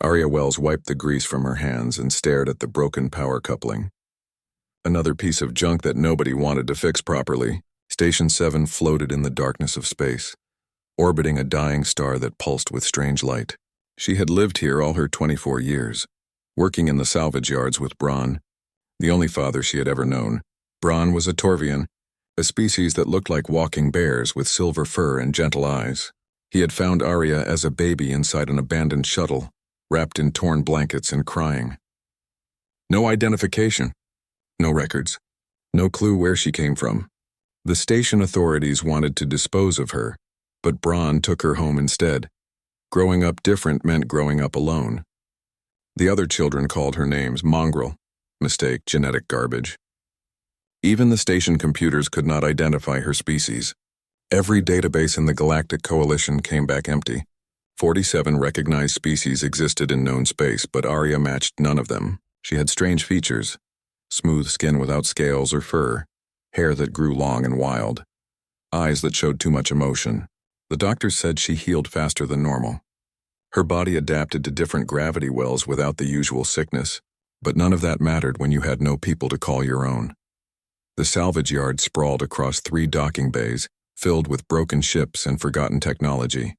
Arya Wells wiped the grease from her hands and stared at the broken power coupling. Another piece of junk that nobody wanted to fix properly. Station 7 floated in the darkness of space, orbiting a dying star that pulsed with strange light. She had lived here all her 24 years, working in the salvage yards with Bronn, the only father she had ever known. Bronn was a Torvian, a species that looked like walking bears with silver fur and gentle eyes. He had found Arya as a baby inside an abandoned shuttle, wrapped in torn blankets and crying. No identification, no records, no clue where she came from. The station authorities wanted to dispose of her, but Bronn took her home instead. Growing up different meant growing up alone. The other children called her names mongrel, mistake, genetic garbage. Even the station computers could not identify her species. Every database in the Galactic Coalition came back empty. 47 recognized species existed in known space, but Arya matched none of them. She had strange features: smooth skin without scales or fur, hair that grew long and wild, eyes that showed too much emotion. The doctors said she healed faster than normal. Her body adapted to different gravity wells without the usual sickness, but none of that mattered when you had no people to call your own. The salvage yard sprawled across 3 docking bays, filled with broken ships and forgotten technology.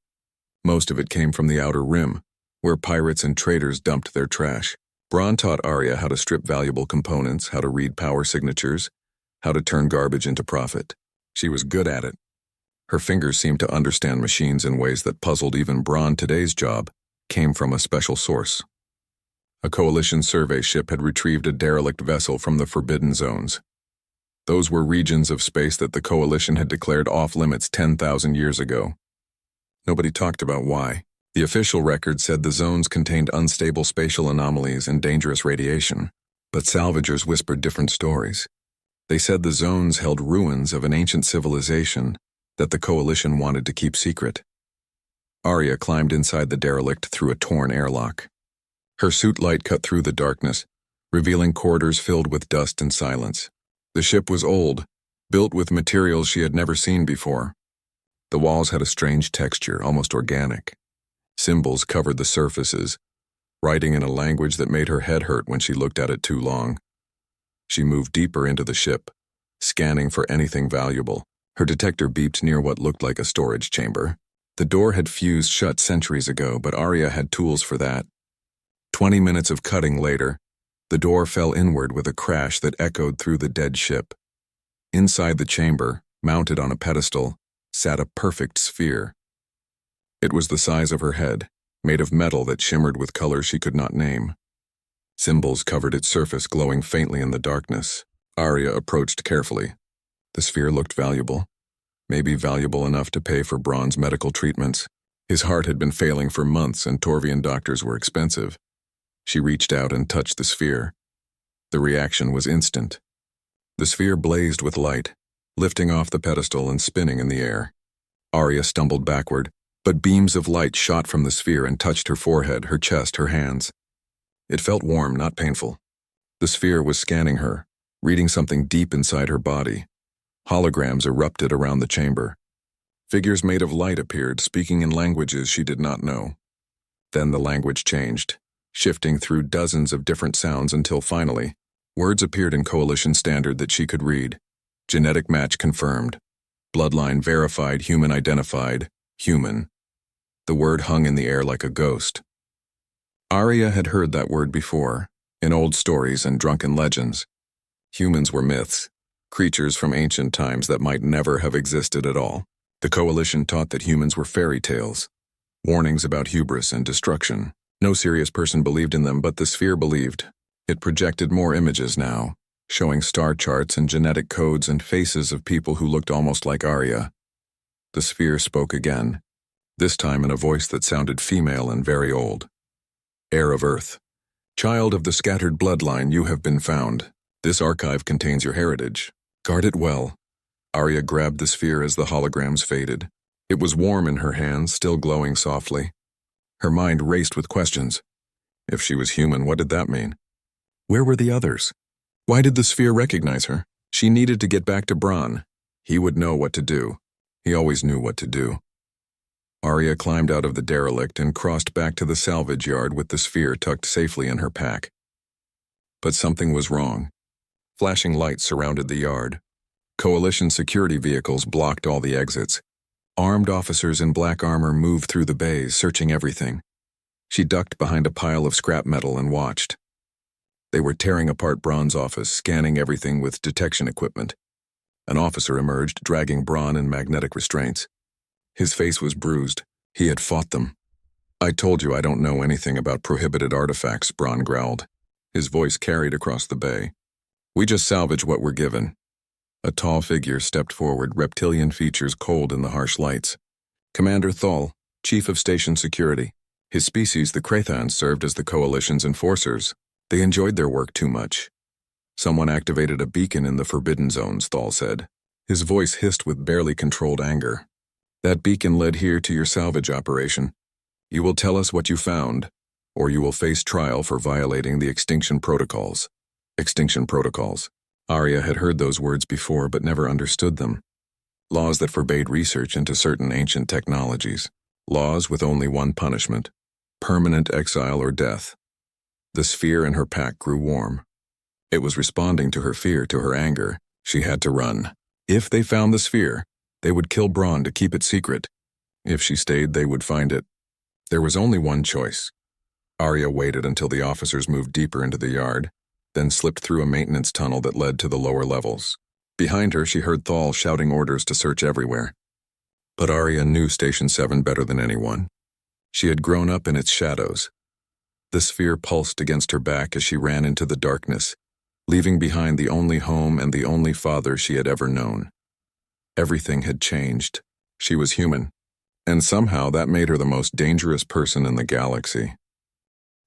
Most of it came from the Outer Rim, where pirates and traders dumped their trash. Bronn taught Arya how to strip valuable components, how to read power signatures, how to turn garbage into profit. She was good at it. Her fingers seemed to understand machines in ways that puzzled even Bronn. Today's job came from a special source. A Coalition survey ship had retrieved a derelict vessel from the Forbidden Zones. Those were regions of space that the Coalition had declared off-limits 10,000 years ago. Nobody talked about why. The official record said the zones contained unstable spatial anomalies and dangerous radiation, but salvagers whispered different stories. They said the zones held ruins of an ancient civilization that the Coalition wanted to keep secret. Arya climbed inside the derelict through a torn airlock. Her suit light cut through the darkness, revealing corridors filled with dust and silence. The ship was old, built with materials she had never seen before. The walls had a strange texture, almost organic. Symbols covered the surfaces, writing in a language that made her head hurt when she looked at it too long. She moved deeper into the ship, scanning for anything valuable. Her detector beeped near what looked like a storage chamber. The door had fused shut centuries ago, but Arya had tools for that. 20 minutes of cutting later, the door fell inward with a crash that echoed through the dead ship. Inside the chamber, mounted on a pedestal, sat a perfect sphere. It was the size of her head, made of metal that shimmered with colors she could not name. Symbols covered its surface, glowing faintly in the darkness. Arya approached carefully. The sphere looked valuable, maybe valuable enough to pay for Bronn's medical treatments. His heart had been failing for months and Torvian doctors were expensive. She reached out and touched the sphere. The reaction was instant. The sphere blazed with light, lifting off the pedestal and spinning in the air. Arya stumbled backward, but beams of light shot from the sphere and touched her forehead, her chest, her hands. It felt warm, not painful. The sphere was scanning her, reading something deep inside her body. Holograms erupted around the chamber. Figures made of light appeared, speaking in languages she did not know. Then the language changed, shifting through dozens of different sounds until finally, words appeared in Coalition Standard that she could read. Genetic match confirmed. Bloodline verified, human identified, human. The word hung in the air like a ghost. Arya had heard that word before, in old stories and drunken legends. Humans were myths, creatures from ancient times that might never have existed at all. The Coalition taught that humans were fairy tales, warnings about hubris and destruction. No serious person believed in them, but the sphere believed. It projected more images now, showing star charts and genetic codes and faces of people who looked almost like Arya. The sphere spoke again, this time in a voice that sounded female and very old. Heir of Earth, child of the scattered bloodline, you have been found. This archive contains your heritage. Guard it well. Arya grabbed the sphere as the holograms faded. It was warm in her hands, still glowing softly. Her mind raced with questions. If she was human, what did that mean? Where were the others? Why did the sphere recognize her? She needed to get back to Bronn. He would know what to do. He always knew what to do. Arya climbed out of the derelict and crossed back to the salvage yard with the sphere tucked safely in her pack. But something was wrong. Flashing lights surrounded the yard. Coalition security vehicles blocked all the exits. Armed officers in black armor moved through the bays, searching everything. She ducked behind a pile of scrap metal and watched. They were tearing apart Braun's office, scanning everything with detection equipment. An officer emerged, dragging Braun in magnetic restraints. His face was bruised. He had fought them. "I told you I don't know anything about prohibited artifacts," Braun growled. His voice carried across the bay. "We just salvage what we're given." A tall figure stepped forward, reptilian features cold in the harsh lights. Commander Thal, Chief of Station Security. His species, the Krathans, served as the Coalition's enforcers. They enjoyed their work too much. "Someone activated a beacon in the Forbidden Zones," Thal said. His voice hissed with barely controlled anger. "That beacon led here to your salvage operation. You will tell us what you found, or you will face trial for violating the extinction protocols." Extinction protocols. Arya had heard those words before but never understood them. Laws that forbade research into certain ancient technologies. Laws with only one punishment: permanent exile or death. The sphere in her pack grew warm. It was responding to her fear, to her anger. She had to run. If they found the sphere, they would kill Braun to keep it secret. If she stayed, they would find it. There was only one choice. Arya waited until the officers moved deeper into the yard, then slipped through a maintenance tunnel that led to the lower levels. Behind her, she heard Thal shouting orders to search everywhere. But Arya knew Station 7 better than anyone. She had grown up in its shadows. The sphere pulsed against her back as she ran into the darkness, leaving behind the only home and the only father she had ever known. Everything had changed. She was human, and somehow that made her the most dangerous person in the galaxy.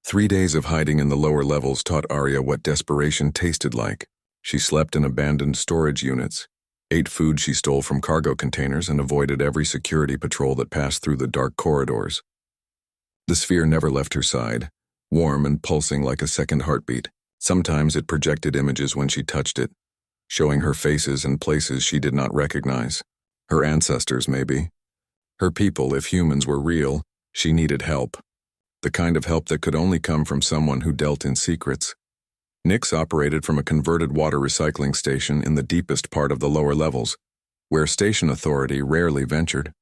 3 days of hiding in the lower levels taught Arya what desperation tasted like. She slept in abandoned storage units, ate food she stole from cargo containers, and avoided every security patrol that passed through the dark corridors. The sphere never left her side, warm and pulsing like a second heartbeat. Sometimes it projected images when she touched it, showing her faces and places she did not recognize. Her ancestors, maybe. Her people, if humans were real. She needed help. The kind of help that could only come from someone who dealt in secrets. Nyx operated from a converted water recycling station in the deepest part of the lower levels, where station authority rarely ventured.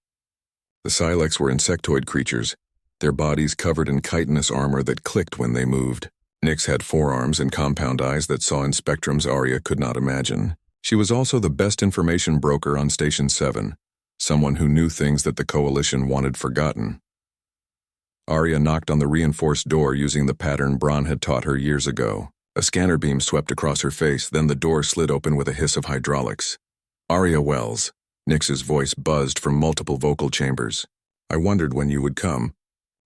The Silex were insectoid creatures, their bodies covered in chitinous armor that clicked when they moved. Nyx had forearms and compound eyes that saw in spectrums Arya could not imagine. She was also the best information broker on Station 7, someone who knew things that the Coalition wanted forgotten. Arya knocked on the reinforced door using the pattern Braun had taught her years ago. A scanner beam swept across her face, then the door slid open with a hiss of hydraulics. "Arya Wells," Nyx's voice buzzed from multiple vocal chambers. "I wondered when you would come.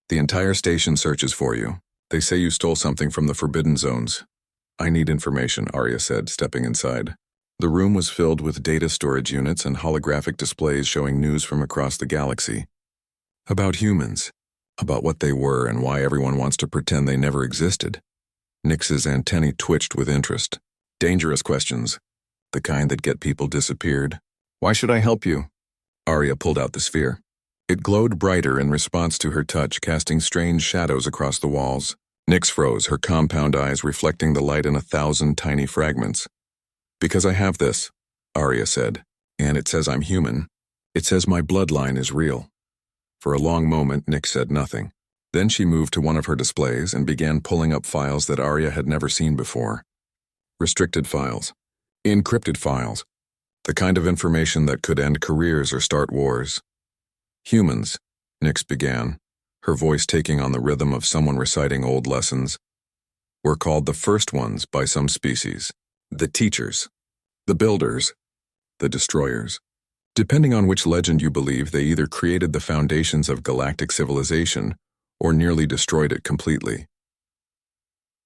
The entire station searches for you. They say you stole something from the Forbidden Zones." "I need information," Arya said, stepping inside. The room was filled with data storage units and holographic displays showing news from across the galaxy. About humans. About what they were and why everyone wants to pretend they never existed. Nyx's antennae twitched with interest. Dangerous questions. The kind that get people disappeared. "Why should I help you?" Arya pulled out the sphere. It glowed brighter in response to her touch, casting strange shadows across the walls. Nyx froze, her compound eyes reflecting the light in 1,000 tiny fragments. "Because I have this," Arya said, "and it says I'm human. It says my bloodline is real." For a long moment, Nyx said nothing. Then she moved to one of her displays and began pulling up files that Arya had never seen before. Restricted files. Encrypted files. The kind of information that could end careers or start wars. "Humans," Nyx began, her voice taking on the rhythm of someone reciting old lessons, "were called the first ones by some species. The teachers. The builders. The destroyers. Depending on which legend you believe, they either created the foundations of galactic civilization or nearly destroyed it completely."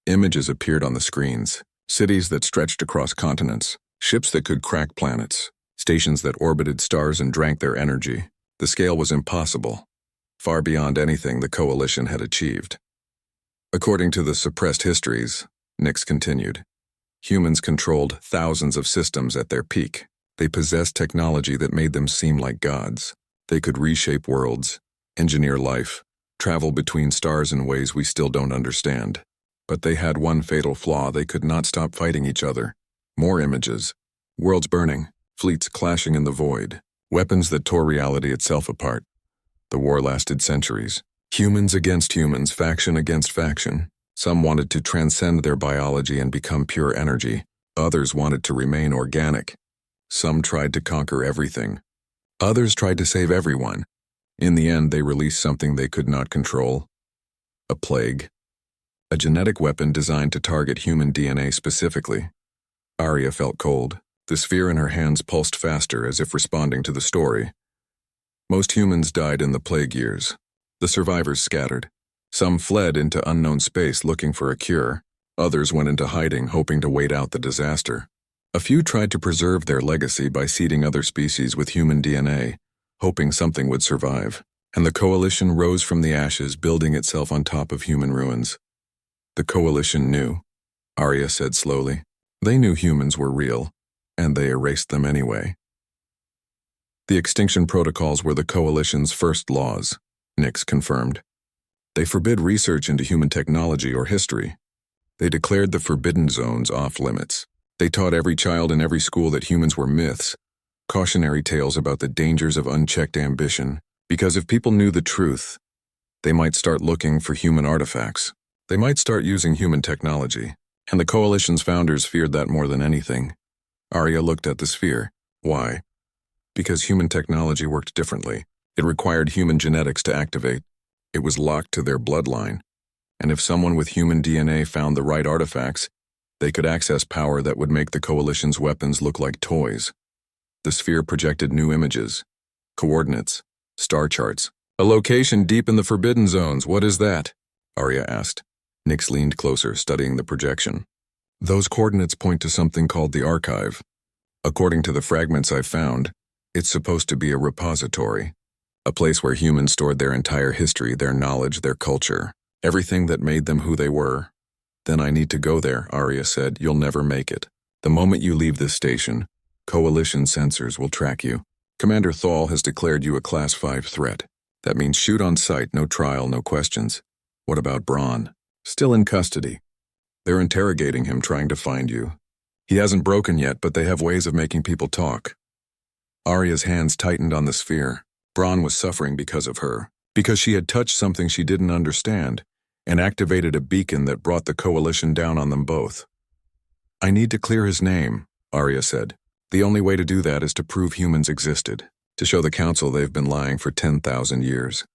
Images appeared on the screens. Cities that stretched across continents. Ships that could crack planets. Stations that orbited stars and drank their energy. The scale was impossible, far beyond anything the Coalition had achieved. According to the suppressed histories, Nyx continued, humans controlled thousands of systems at their peak. They possessed technology that made them seem like gods. They could reshape worlds, engineer life, travel between stars in ways we still don't understand. But they had one fatal flaw: they could not stop fighting each other. More images. Worlds burning, fleets clashing in the void, weapons that tore reality itself apart. The war lasted centuries. Humans against humans, faction against faction. Some wanted to transcend their biology and become pure energy. Others wanted to remain organic. Some tried to conquer everything. Others tried to save everyone. In the end, they released something they could not control. A plague. A genetic weapon designed to target human DNA specifically. Arya felt cold. The sphere in her hands pulsed faster, as if responding to the story. Most humans died in the plague years. The survivors scattered. Some fled into unknown space looking for a cure. Others went into hiding, hoping to wait out the disaster. A few tried to preserve their legacy by seeding other species with human DNA, hoping something would survive. And the coalition rose from the ashes, building itself on top of human ruins. The coalition knew, Arya said slowly. They knew humans were real, and they erased them anyway. The extinction protocols were the coalition's first laws, Nyx confirmed. They forbid research into human technology or history. They declared the forbidden zones off limits. They taught every child in every school that humans were myths, cautionary tales about the dangers of unchecked ambition, because if people knew the truth, they might start looking for human artifacts. They might start using human technology, and the coalition's founders feared that more than anything. Arya looked at the sphere. Why? Because human technology worked differently. It required human genetics to activate. It was locked to their bloodline. And if someone with human DNA found the right artifacts, they could access power that would make the coalition's weapons look like toys. The sphere projected new images, coordinates, star charts. A location deep in the forbidden zones. What is that? Arya asked. Nyx leaned closer, studying the projection. Those coordinates point to something called the archive. According to the fragments I found, it's supposed to be a repository, a place where humans stored their entire history, their knowledge, their culture, everything that made them who they were. Then I need to go there, Arya said. You'll never make it. The moment you leave this station, coalition sensors will track you. Commander Thal has declared you a Class 5 threat. That means shoot on sight, no trial, no questions. What about Braun? Still in custody. They're interrogating him, trying to find you. He hasn't broken yet, but they have ways of making people talk. Arya's hands tightened on the sphere. Braun was suffering because of her, because she had touched something she didn't understand, and activated a beacon that brought the coalition down on them both. I need to clear his name, Arya said. The only way to do that is to prove humans existed, to show the Council they've been lying for 10,000 years.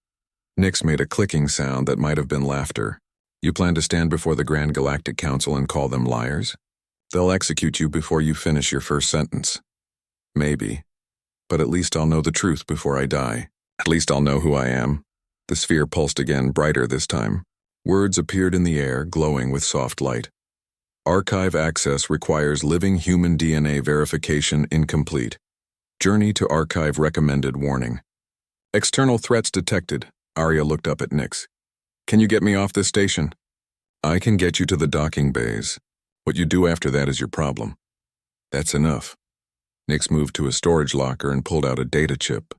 Nyx made a clicking sound that might have been laughter. You plan to stand before the Grand Galactic Council and call them liars? They'll execute you before you finish your first sentence. Maybe. But at least I'll know the truth before I die. At least I'll know who I am. The sphere pulsed again, brighter this time. Words appeared in the air, glowing with soft light. Archive access requires living human DNA verification incomplete. Journey to archive recommended warning. External threats detected. Arya looked up at Nyx. Can you get me off this station? I can get you to the docking bays. What you do after that is your problem. That's enough. Nyx moved to a storage locker and pulled out a data chip.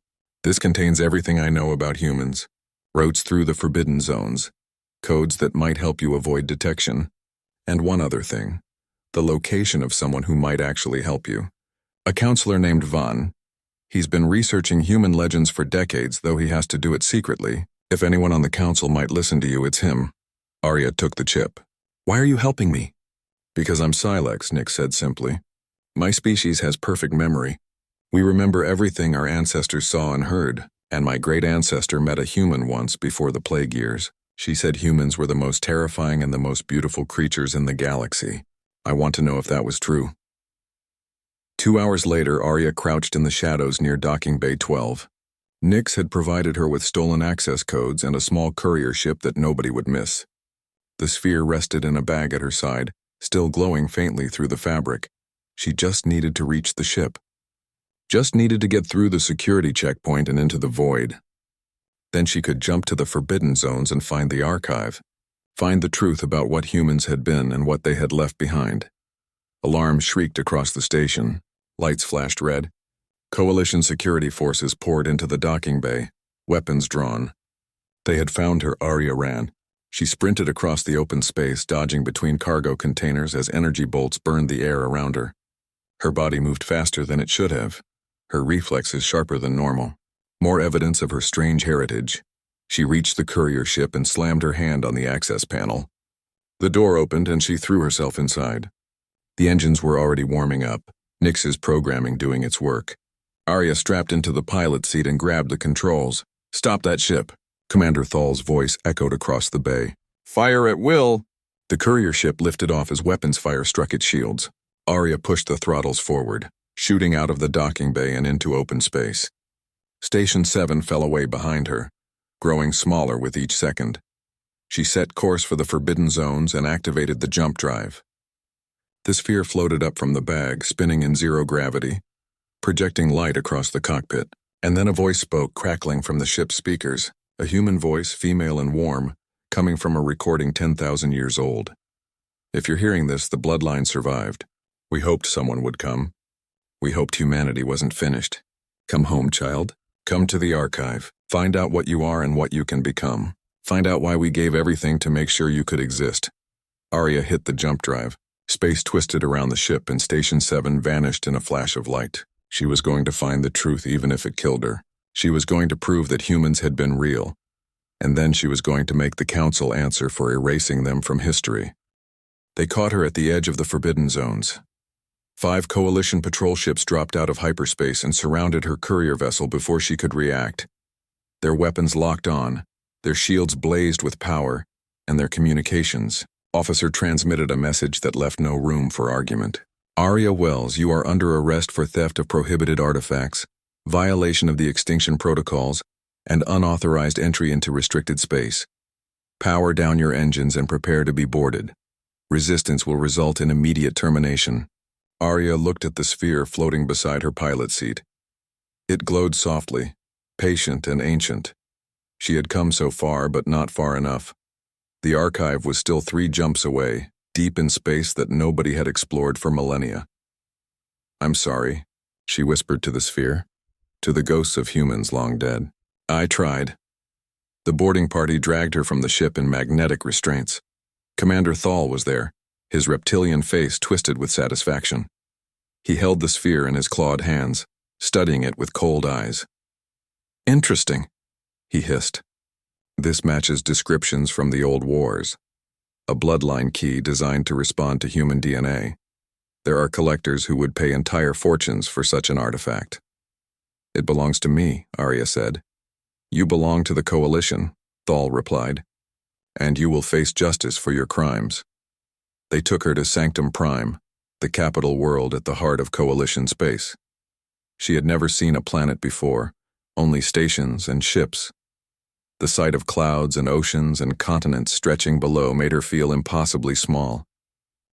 This contains everything I know about humans. Routes through the forbidden zones. Codes that might help you avoid detection. And one other thing. The location of someone who might actually help you. A counselor named Vaughn. He's been researching human legends for decades, though he has to do it secretly. If anyone on the council might listen to you, it's him. Arya took the chip. Why are you helping me? Because I'm Silex, Nyx said simply. My species has perfect memory. We remember everything our ancestors saw and heard, and my great ancestor met a human once before the plague years. She said humans were the most terrifying and the most beautiful creatures in the galaxy. I want to know if that was true. 2 hours later, Arya crouched in the shadows near Docking Bay 12. Nyx had provided her with stolen access codes and a small courier ship that nobody would miss. The sphere rested in a bag at her side, still glowing faintly through the fabric. She just needed to reach the ship. Just needed to get through the security checkpoint and into the void. Then she could jump to the forbidden zones and find the archive. Find the truth about what humans had been and what they had left behind. Alarms shrieked across the station. Lights flashed red. Coalition security forces poured into the docking bay, weapons drawn. They had found her, Arya ran. She sprinted across the open space, dodging between cargo containers as energy bolts burned the air around her. Her body moved faster than it should have, her reflexes sharper than normal. More evidence of her strange heritage. She reached the courier ship and slammed her hand on the access panel. The door opened and she threw herself inside. The engines were already warming up, Nyx's programming doing its work. Arya strapped into the pilot seat and grabbed the controls. "Stop that ship." Commander Thal's voice echoed across the bay. "Fire at will." The courier ship lifted off as weapons fire struck its shields. Arya pushed the throttles forward, shooting out of the docking bay and into open space. Station 7 fell away behind her, growing smaller with each second. She set course for the forbidden zones and activated the jump drive. The sphere floated up from the bag, spinning in zero gravity, projecting light across the cockpit. And then a voice spoke, crackling from the ship's speakers, a human voice, female and warm, coming from a recording 10,000 years old. "If you're hearing this, the Bloodline survived. We hoped someone would come. We hoped humanity wasn't finished. Come home, child. Come to the archive. Find out what you are and what you can become. Find out why we gave everything to make sure you could exist." Arya hit the jump drive. Space twisted around the ship and Station 7 vanished in a flash of light. She was going to find the truth even if it killed her. She was going to prove that humans had been real. And then she was going to make the Council answer for erasing them from history. They caught her at the edge of the Forbidden Zones. 5 Coalition patrol ships dropped out of hyperspace and surrounded her courier vessel before she could react. Their weapons locked on, their shields blazed with power, and their communications. Officer transmitted a message that left no room for argument. "Arya Wells, you are under arrest for theft of prohibited artifacts, violation of the extinction protocols, and unauthorized entry into restricted space. Power down your engines and prepare to be boarded. Resistance will result in immediate termination." Arya looked at the sphere floating beside her pilot seat. It glowed softly, patient and ancient. She had come so far, but not far enough. The archive was still 3 jumps away, deep in space that nobody had explored for millennia. "I'm sorry," she whispered to the sphere, to the ghosts of humans long dead. "I tried." The boarding party dragged her from the ship in magnetic restraints. Commander Thal was there, his reptilian face twisted with satisfaction. He held the sphere in his clawed hands, studying it with cold eyes. "Interesting," he hissed. "This matches descriptions from the old wars. A bloodline key designed to respond to human DNA. There are collectors who would pay entire fortunes for such an artifact." "It belongs to me," Arya said. "You belong to the Coalition," Thal replied, "and you will face justice for your crimes." They took her to Sanctum Prime, the capital world at the heart of Coalition space. She had never seen a planet before, only stations and ships. The sight of clouds and oceans and continents stretching below made her feel impossibly small.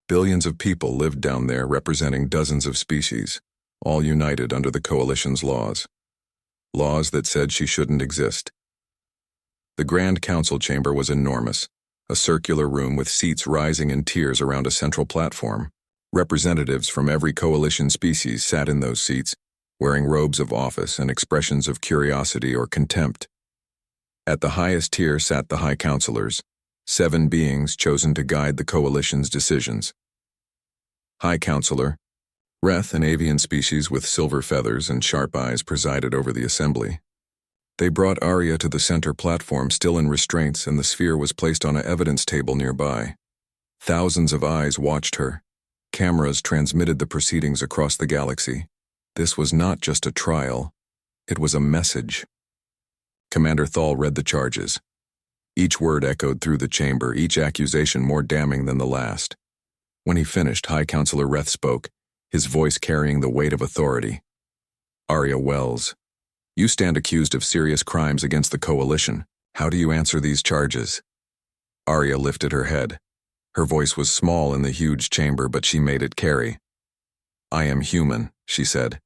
Billions of people lived down there representing dozens of species, all united under the Coalition's laws. Laws that said she shouldn't exist. The Grand Council chamber was enormous, a circular room with seats rising in tiers around a central platform. Representatives from every Coalition species sat in those seats, wearing robes of office and expressions of curiosity or contempt. At the highest tier sat the High Counselors, 7 beings chosen to guide the Coalition's decisions. High Counselor, Reth, an avian species with silver feathers and sharp eyes, presided over the assembly. They brought Arya to the center platform, still in restraints, and the sphere was placed on an evidence table nearby. Thousands of eyes watched her. Cameras transmitted the proceedings across the galaxy. This was not just a trial, it was a message. Commander Thal read the charges. Each word echoed through the chamber, each accusation more damning than the last. When he finished, High Counselor Reth spoke, his voice carrying the weight of authority. "Arya Wells, you stand accused of serious crimes against the Coalition. How do you answer these charges?" Arya lifted her head. Her voice was small in the huge chamber, but she made it carry. "I am human," she said.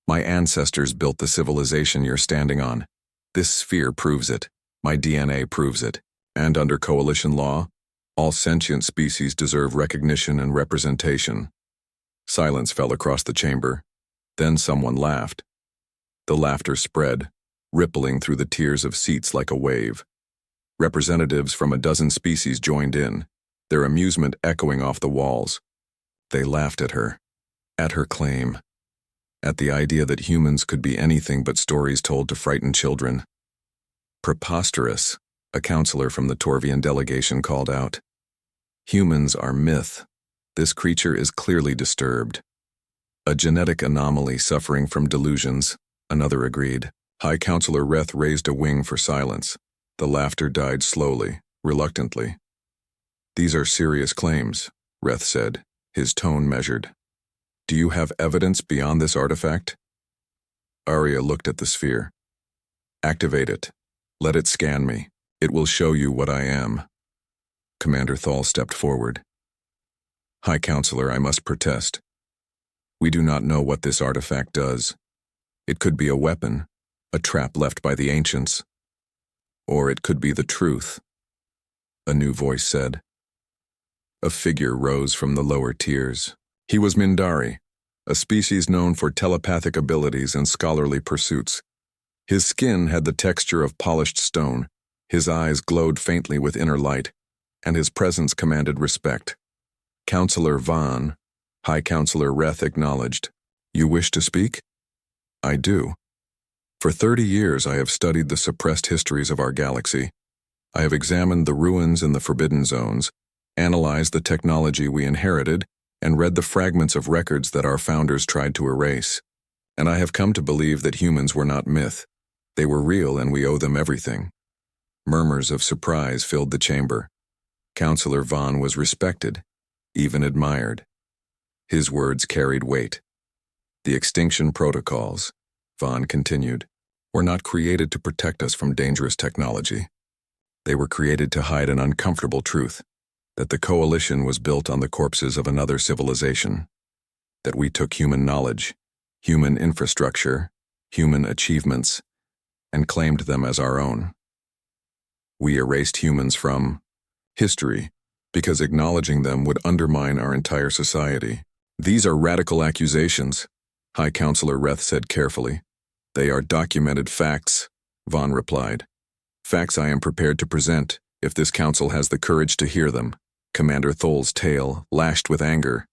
"My ancestors built the civilization you're standing on. This sphere proves it. My DNA proves it. And under Coalition law, all sentient species deserve recognition and representation." Silence fell across the chamber. Then someone laughed. The laughter spread, rippling through the tiers of seats like a wave. Representatives from a dozen species joined in, their amusement echoing off the walls. They laughed at her claim, at the idea that humans could be anything but stories told to frighten children. Preposterous, a counselor from the Torvian delegation called out. Humans are myth. This creature is clearly disturbed. A genetic anomaly suffering from delusions, another agreed. High Counselor Reth raised a wing for silence. The laughter died slowly, reluctantly. These are serious claims, Reth said, his tone measured. Do you have evidence beyond this artifact? Arya looked at the sphere. Activate it. Let it scan me. It will show you what I am. Commander Thal stepped forward. High Counselor, I must protest. We do not know what this artifact does. It could be a weapon, a trap left by the ancients. Or it could be the truth, a new voice said. A figure rose from the lower tiers. He was Mindari, a species known for telepathic abilities and scholarly pursuits. His skin had the texture of polished stone, his eyes glowed faintly with inner light, and his presence commanded respect. Counselor Vaughn, High Counselor Reth acknowledged. You wish to speak? I do. For 30 years I have studied the suppressed histories of our galaxy. I have examined the ruins in the Forbidden Zones, analyzed the technology we inherited, and read the fragments of records that our founders tried to erase. And I have come to believe that humans were not myth. They were real and we owe them everything. Murmurs of surprise filled the chamber. Counselor Vaughn was respected, even admired. His words carried weight. The extinction protocols, Vaughn continued, were not created to protect us from dangerous technology. They were created to hide an uncomfortable truth, that the coalition was built on the corpses of another civilization, that we took human knowledge, human infrastructure, human achievements, and claimed them as our own. We erased humans from history because acknowledging them would undermine our entire society. These are radical accusations, High Counselor Reth said carefully. They are documented facts, Vaughn replied. Facts I am prepared to present, if this council has the courage to hear them. Commander Thol's tail lashed with anger.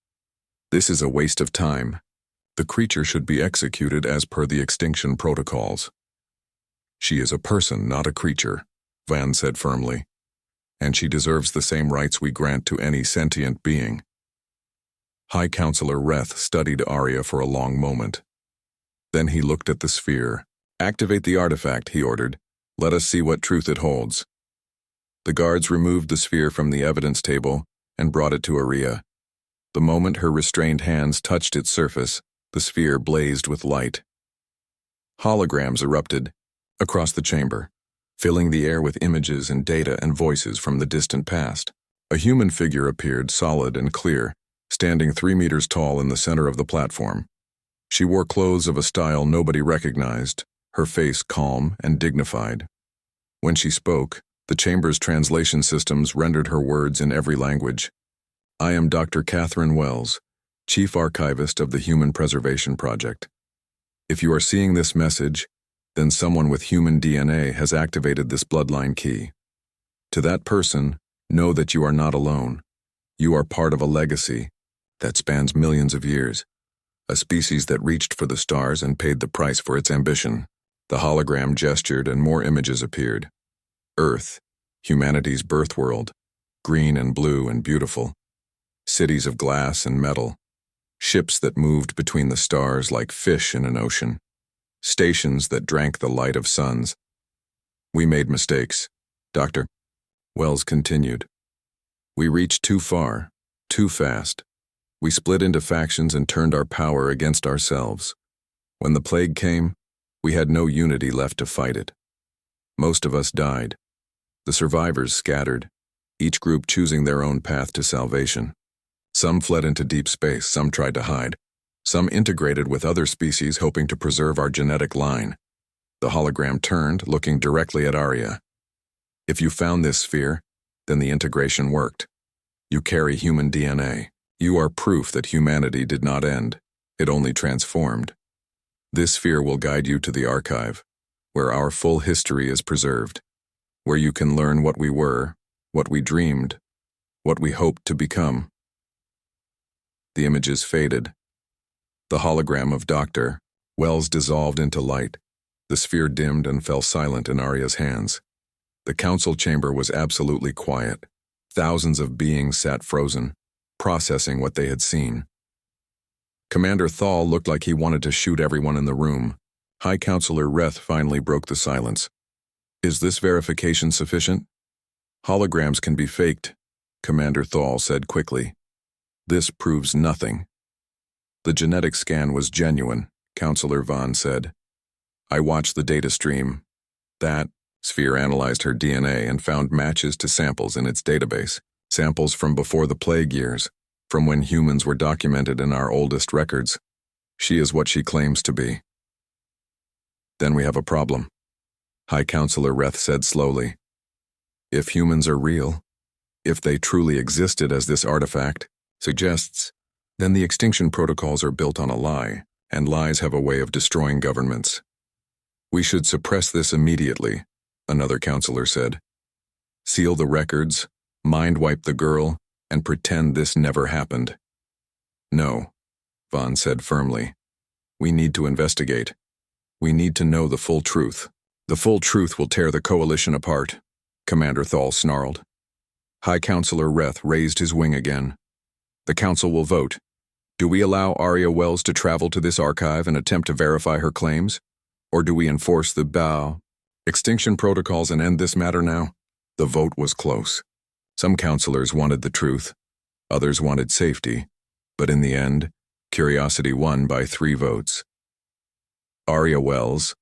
This is a waste of time. The creature should be executed as per the extinction protocols. She is a person, not a creature, Vaughn said firmly. And she deserves the same rights we grant to any sentient being. High Counselor Reth studied Arya for a long moment. Then he looked at the sphere. Activate the artifact, he ordered. Let us see what truth it holds. The guards removed the sphere from the evidence table and brought it to Arya. The moment her restrained hands touched its surface, the sphere blazed with light. Holograms erupted across the chamber, filling the air with images and data and voices from the distant past. A human figure appeared, solid and clear, standing 3 meters tall in the center of the platform. She wore clothes of a style nobody recognized, her face calm and dignified. When she spoke, the chamber's translation systems rendered her words in every language. I am Dr. Catherine Wells, Chief Archivist of the Human Preservation Project. If you are seeing this message, then someone with human DNA has activated this bloodline key. To that person, know that you are not alone. You are part of a legacy that spans millions of years, a species that reached for the stars and paid the price for its ambition. The hologram gestured and more images appeared. Earth, humanity's birth world, green and blue and beautiful. Cities of glass and metal. Ships that moved between the stars like fish in an ocean. Stations that drank the light of suns. We made mistakes, Dr. Wells continued. We reached too far, too fast. We split into factions and turned our power against ourselves. When the plague came, we had no unity left to fight it. Most of us died. The survivors scattered, each group choosing their own path to salvation. Some fled into deep space, some tried to hide. Some integrated with other species hoping to preserve our genetic line. The hologram turned, looking directly at Arya. If you found this sphere, then the integration worked. You carry human DNA. You are proof that humanity did not end. It only transformed. This sphere will guide you to the archive, where our full history is preserved. where you can learn what we were, what we dreamed, what we hoped to become. The images faded. The hologram of Dr. Wells dissolved into light. The sphere dimmed and fell silent in Arya's hands. The council chamber was absolutely quiet. Thousands of beings sat frozen, processing what they had seen. Commander Thal looked like he wanted to shoot everyone in the room. High Counselor Reth finally broke the silence. "Is this verification sufficient?" "Holograms can be faked," Commander Thal said quickly. "This proves nothing." "The genetic scan was genuine," Counselor Vaughn said. "I watched the data stream. That sphere analyzed her DNA and found matches to samples in its database, samples from before the plague years, from when humans were documented in our oldest records. She is what she claims to be." "Then we have a problem," High Counselor Reth said slowly. "If humans are real, if they truly existed as this artifact suggests, then the extinction protocols are built on a lie, and lies have a way of destroying governments. We should suppress this immediately," another counselor said. "Seal the records, mind-wipe the girl, and pretend this never happened." "No," Vaughn said firmly. "We need to investigate. We need to know the full truth. The full truth will tear the coalition apart," Commander Thal snarled. High Counselor Reth raised his wing again. "The council will vote. Do we allow Arya Wells to travel to this archive and attempt to verify her claims? Or do we enforce the extinction protocols and end this matter now?" The vote was close. Some counselors wanted the truth. Others wanted safety. But in the end, curiosity won by 3 votes. "Arya Wells,"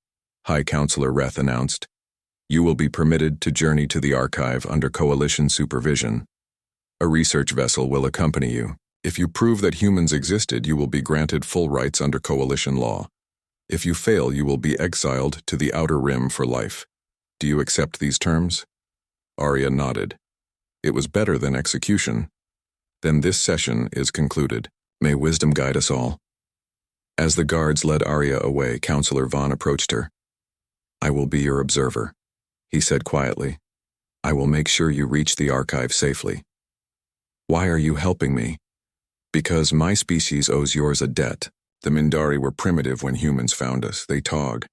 High Counselor Reth announced, "you will be permitted to journey to the archive under coalition supervision. A research vessel will accompany you. If you prove that humans existed, you will be granted full rights under coalition law. If you fail, you will be exiled to the Outer Rim for life. Do you accept these terms?" Arya nodded. It was better than execution. "Then this session is concluded. May wisdom guide us all." As the guards led Arya away, Counselor Vaughn approached her. "I will be your observer," he said quietly. "I will make sure you reach the archive safely." "Why are you helping me?" "Because my species owes yours a debt. The Mindari were primitive when humans found us. They tog.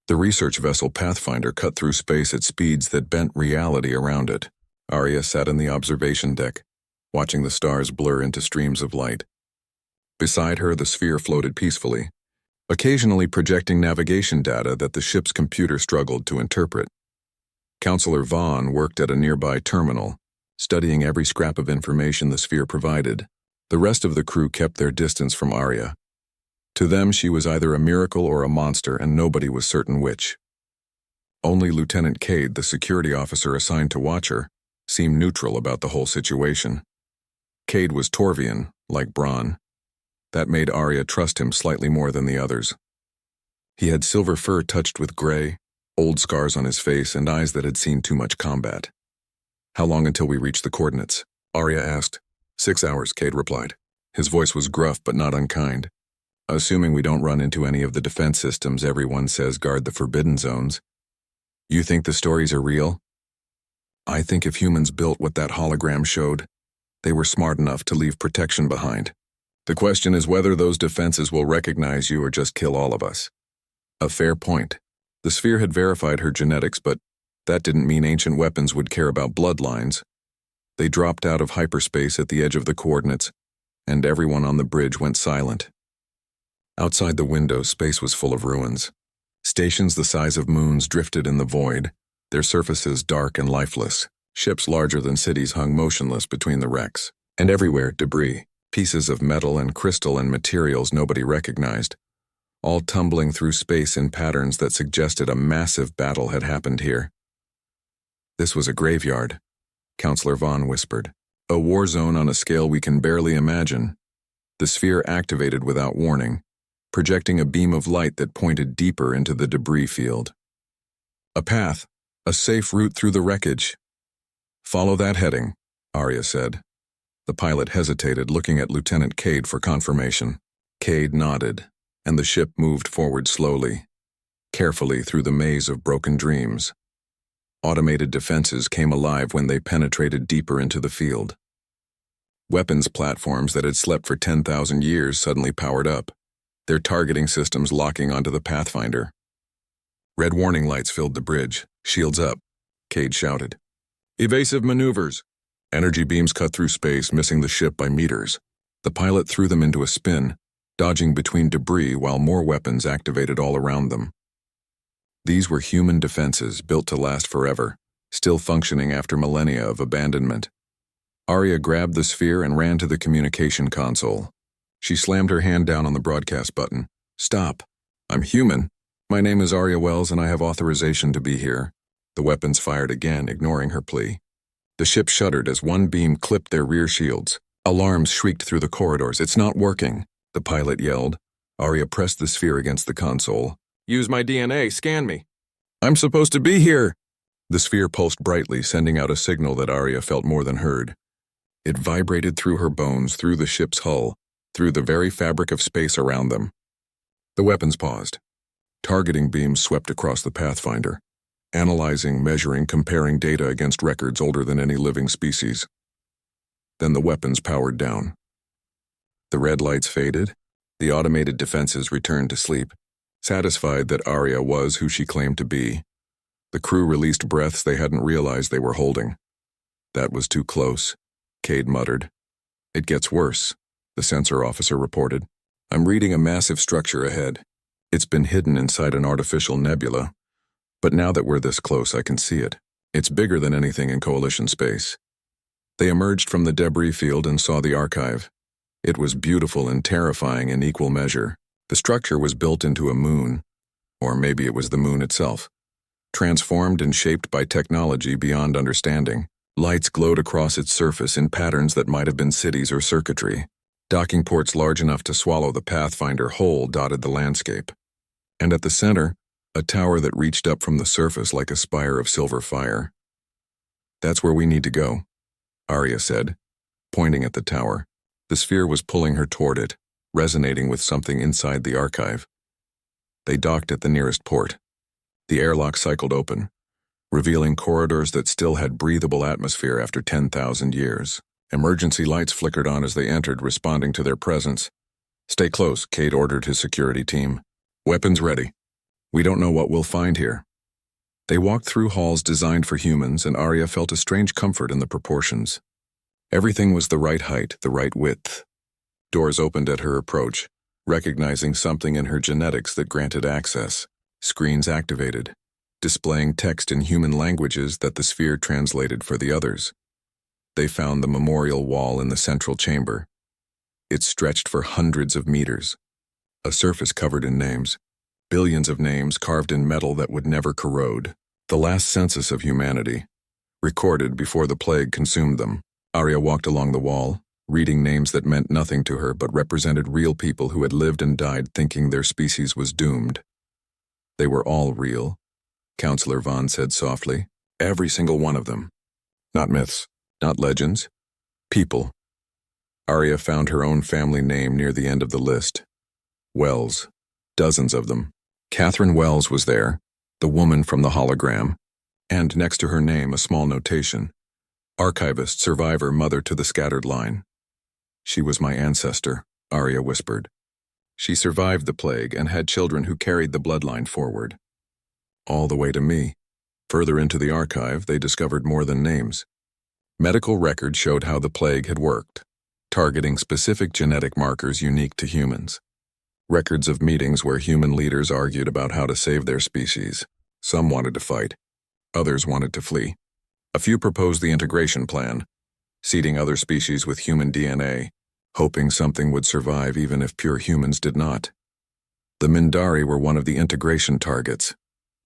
The research vessel Pathfinder cut through space at speeds that bent reality around it." Arya sat in the observation deck, watching the stars blur into streams of light. Beside her, the sphere floated peacefully, occasionally projecting navigation data that the ship's computer struggled to interpret. Counselor Vaughn worked at a nearby terminal, studying every scrap of information the sphere provided. The rest of the crew kept their distance from Arya. To them, she was either a miracle or a monster, and nobody was certain which. Only Lieutenant Cade, the security officer assigned to watch her, seemed neutral about the whole situation. Cade was Torvian, like Bronn. That made Arya trust him slightly more than the others. He had silver fur touched with gray, old scars on his face, and eyes that had seen too much combat. "How long until we reach the coordinates?" Arya asked. 6 hours, Cade replied. His voice was gruff but not unkind. "Assuming we don't run into any of the defense systems everyone says guard the forbidden zones. You think the stories are real?" "I think if humans built what that hologram showed, they were smart enough to leave protection behind. The question is whether those defenses will recognize you or just kill all of us." A fair point. The sphere had verified her genetics, but that didn't mean ancient weapons would care about bloodlines. They dropped out of hyperspace at the edge of the coordinates, and everyone on the bridge went silent. Outside the window, space was full of ruins. Stations the size of moons drifted in the void, their surfaces dark and lifeless. Ships larger than cities hung motionless between the wrecks. And everywhere, debris, pieces of metal and crystal and materials nobody recognized, all tumbling through space in patterns that suggested a massive battle had happened here. "This was a graveyard," Counselor Vaughn whispered. "A war zone on a scale we can barely imagine." The sphere activated without warning, projecting a beam of light that pointed deeper into the debris field. "A path, a safe route through the wreckage." "Follow that heading," Arya said. The pilot hesitated, looking at Lieutenant Cade for confirmation. Cade nodded, and the ship moved forward slowly, carefully through the maze of broken dreams. Automated defenses came alive when they penetrated deeper into the field. Weapons platforms that had slept for 10,000 years suddenly powered up, their targeting systems locking onto the Pathfinder. Red warning lights filled the bridge. Shields up, Cade shouted. Evasive maneuvers. Energy beams cut through space, missing the ship by meters. The pilot threw them into a spin, dodging between debris while more weapons activated all around them. These were human defenses built to last forever, still functioning after millennia of abandonment. Arya grabbed the sphere and ran to the communication console. She slammed her hand down on the broadcast button. Stop. I'm human. My name is Arya Wells and I have authorization to be here. The weapons fired again, ignoring her plea. The ship shuddered as one beam clipped their rear shields. Alarms shrieked through the corridors. It's not working, the pilot yelled. Arya pressed the sphere against the console. Use my DNA, scan me. I'm supposed to be here. The sphere pulsed brightly, sending out a signal that Arya felt more than heard. It vibrated through her bones, through the ship's hull, through the very fabric of space around them. The weapons paused. Targeting beams swept across the Pathfinder, analyzing, measuring, comparing data against records older than any living species. Then the weapons powered down. The red lights faded. The automated defenses returned to sleep, satisfied that Arya was who she claimed to be. The crew released breaths they hadn't realized they were holding. That was too close, Cade muttered. It gets worse, the sensor officer reported. I'm reading a massive structure ahead. It's been hidden inside an artificial nebula. But now that we're this close, I can see it. It's bigger than anything in Coalition space. They emerged from the debris field and saw the archive. It was beautiful and terrifying in equal measure. The structure was built into a moon, or maybe it was the moon itself, transformed and shaped by technology beyond understanding. Lights glowed across its surface in patterns that might have been cities or circuitry. Docking ports large enough to swallow the Pathfinder whole dotted the landscape. And at the center, a tower that reached up from the surface like a spire of silver fire. That's where we need to go, Arya said, pointing at the tower. The sphere was pulling her toward it, resonating with something inside the archive. They docked at the nearest port. The airlock cycled open, revealing corridors that still had breathable atmosphere after 10,000 years. Emergency lights flickered on as they entered, responding to their presence. Stay close, Cade ordered his security team. Weapons ready. We don't know what we'll find here. They walked through halls designed for humans, and Arya felt a strange comfort in the proportions. Everything was the right height, the right width. Doors opened at her approach, recognizing something in her genetics that granted access. Screens activated, displaying text in human languages that the sphere translated for the others. They found the memorial wall in the central chamber. It stretched for hundreds of meters, a surface covered in names. Billions of names carved in metal that would never corrode. The last census of humanity, recorded before the plague consumed them. Arya walked along the wall, reading names that meant nothing to her but represented real people who had lived and died thinking their species was doomed. They were all real, Counselor Vaughn said softly. Every single one of them. Not myths, not legends. People. Arya found her own family name near the end of the list. Wells. Dozens of them. Catherine Wells was there, the woman from the hologram, and next to her name a small notation. Archivist, survivor, mother to the scattered line. She was my ancestor, Arya whispered. She survived the plague and had children who carried the bloodline forward. All the way to me. Further into the archive, they discovered more than names. Medical records showed how the plague had worked, targeting specific genetic markers unique to humans. Records of meetings where human leaders argued about how to save their species. Some wanted to fight. Others wanted to flee. A few proposed the integration plan, seeding other species with human DNA, hoping something would survive even if pure humans did not. The Mindari were one of the integration targets,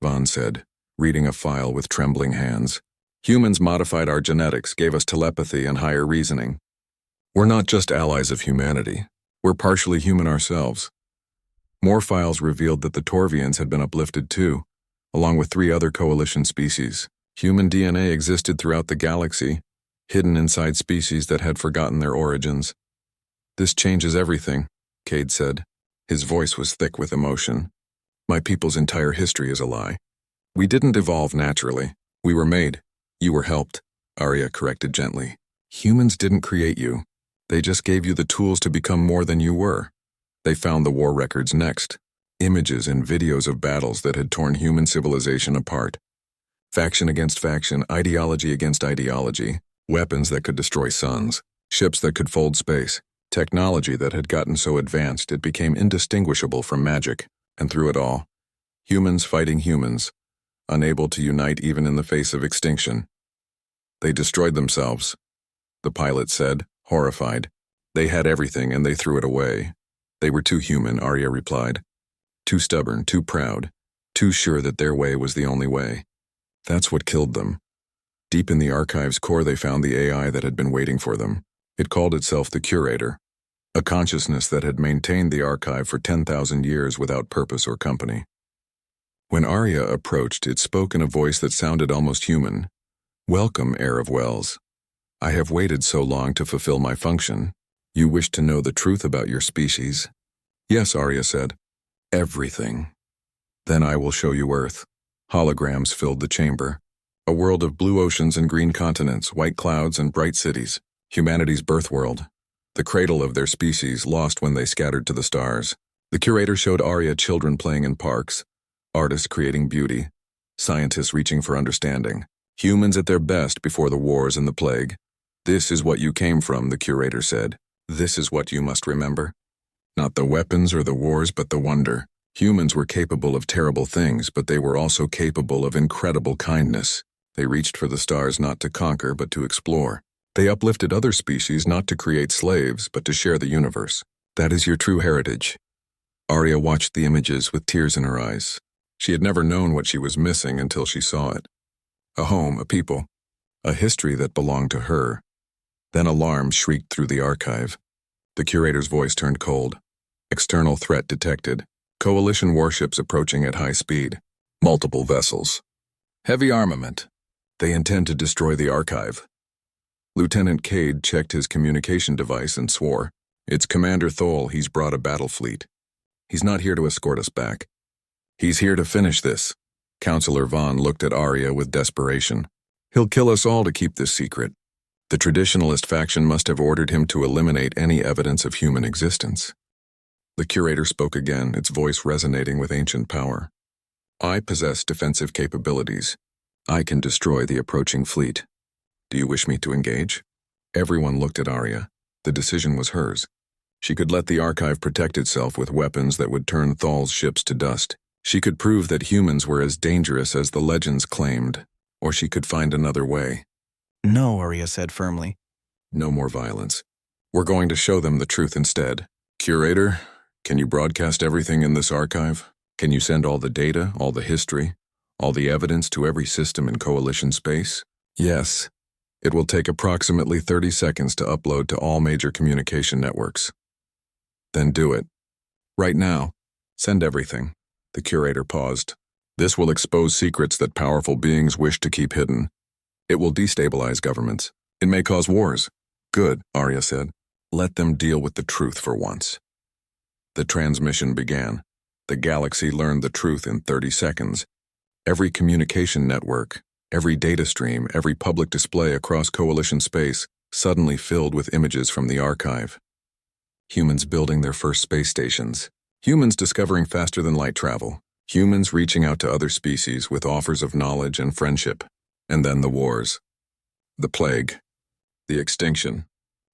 Vaughn said, reading a file with trembling hands. Humans modified our genetics, gave us telepathy and higher reasoning. We're not just allies of humanity. We're partially human ourselves. More files revealed that the Torvians had been uplifted too, along with 3 other coalition species. Human DNA existed throughout the galaxy, hidden inside species that had forgotten their origins. This changes everything, Cade said. His voice was thick with emotion. My people's entire history is a lie. We didn't evolve naturally. We were made. You were helped, Arya corrected gently. Humans didn't create you. They just gave you the tools to become more than you were. They found the war records next. Images and videos of battles that had torn human civilization apart. Faction against faction, ideology against ideology, weapons that could destroy suns, ships that could fold space, technology that had gotten so advanced it became indistinguishable from magic, and through it all, humans fighting humans, unable to unite even in the face of extinction. They destroyed themselves, the pilot said, horrified. They had everything and they threw it away. They were too human, Arya replied. Too stubborn, too proud, too sure that their way was the only way. That's what killed them. Deep in the archive's core they found the AI that had been waiting for them. It called itself the Curator, a consciousness that had maintained the archive for 10,000 years without purpose or company. When Arya approached, it spoke in a voice that sounded almost human. Welcome, Heir of Wells. I have waited so long to fulfill my function. You wish to know the truth about your species? Yes, Arya said. Everything. Then I will show you Earth. Holograms filled the chamber. A world of blue oceans and green continents, white clouds and bright cities. Humanity's birth world. The cradle of their species lost when they scattered to the stars. The Curator showed Arya children playing in parks, artists creating beauty, scientists reaching for understanding, humans at their best before the wars and the plague. This is what you came from, the Curator said. This is what you must remember. Not the weapons or the wars, but the wonder. Humans were capable of terrible things, but they were also capable of incredible kindness. They reached for the stars not to conquer, but to explore. They uplifted other species not to create slaves, but to share the universe. That is your true heritage. Arya watched the images with tears in her eyes. She had never known what she was missing until she saw it. A home, a people, a history that belonged to her. Then alarm shrieked through the archive. The Curator's voice turned cold. External threat detected. Coalition warships approaching at high speed. Multiple vessels. Heavy armament. They intend to destroy the archive. Lieutenant Cade checked his communication device and swore. It's Commander Thole. He's brought a battle fleet. He's not here to escort us back. He's here to finish this. Counselor Vaughn looked at Arya with desperation. He'll kill us all to keep this secret. The traditionalist faction must have ordered him to eliminate any evidence of human existence. The Curator spoke again, its voice resonating with ancient power. I possess defensive capabilities. I can destroy the approaching fleet. Do you wish me to engage? Everyone looked at Arya. The decision was hers. She could let the archive protect itself with weapons that would turn Thal's ships to dust. She could prove that humans were as dangerous as the legends claimed, or she could find another way. No, Arya said firmly. No more violence. We're going to show them the truth instead. Curator, can you broadcast everything in this archive? Can you send all the data, all the history, all the evidence to every system in Coalition space? Yes. It will take approximately 30 seconds to upload to all major communication networks. Then do it. Right now. Send everything. The Curator paused. This will expose secrets that powerful beings wish to keep hidden. It will destabilize governments. It may cause wars. Good, Arya said. Let them deal with the truth for once. The transmission began. The galaxy learned the truth in 30 seconds. Every communication network, every data stream, every public display across Coalition space suddenly filled with images from the archive. Humans building their first space stations. Humans discovering faster-than-light travel. Humans reaching out to other species with offers of knowledge and friendship. And then the wars. The plague. The extinction.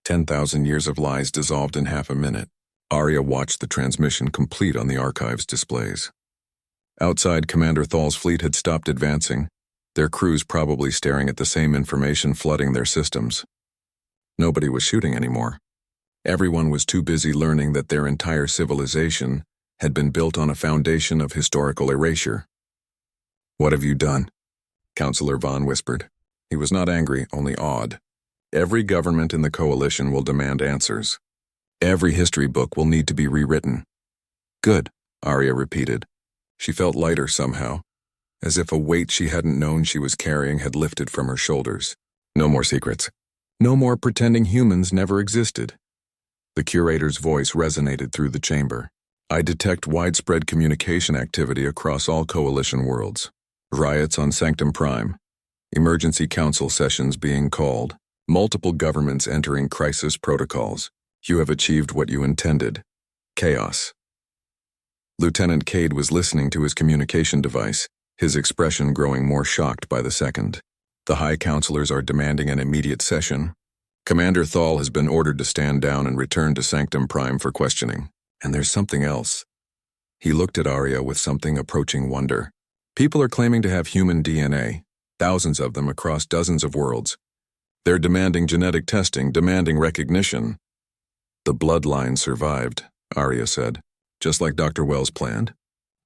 10,000 years of lies dissolved in half a minute. Arya watched the transmission complete on the archive's displays. Outside, Commander Thal's fleet had stopped advancing, their crews probably staring at the same information flooding their systems. Nobody was shooting anymore. Everyone was too busy learning that their entire civilization had been built on a foundation of historical erasure. What have you done? Counselor Vaughn whispered. He was not angry, only awed. Every government in the Coalition will demand answers. Every history book will need to be rewritten. Good, Arya repeated. She felt lighter somehow, as if a weight she hadn't known she was carrying had lifted from her shoulders. No more secrets. No more pretending humans never existed. The Curator's voice resonated through the chamber. I detect widespread communication activity across all Coalition worlds. Riots on Sanctum Prime. Emergency council sessions being called. Multiple governments entering crisis protocols. You have achieved what you intended. Chaos. Lieutenant Cade was listening to his communication device, his expression growing more shocked by the second. The High Counselors are demanding an immediate session. Commander Thal has been ordered to stand down and return to Sanctum Prime for questioning. And there's something else. He looked at Arya with something approaching wonder. People are claiming to have human DNA, thousands of them across dozens of worlds. They're demanding genetic testing, demanding recognition. The bloodline survived, Arya said, just like Dr. Wells planned.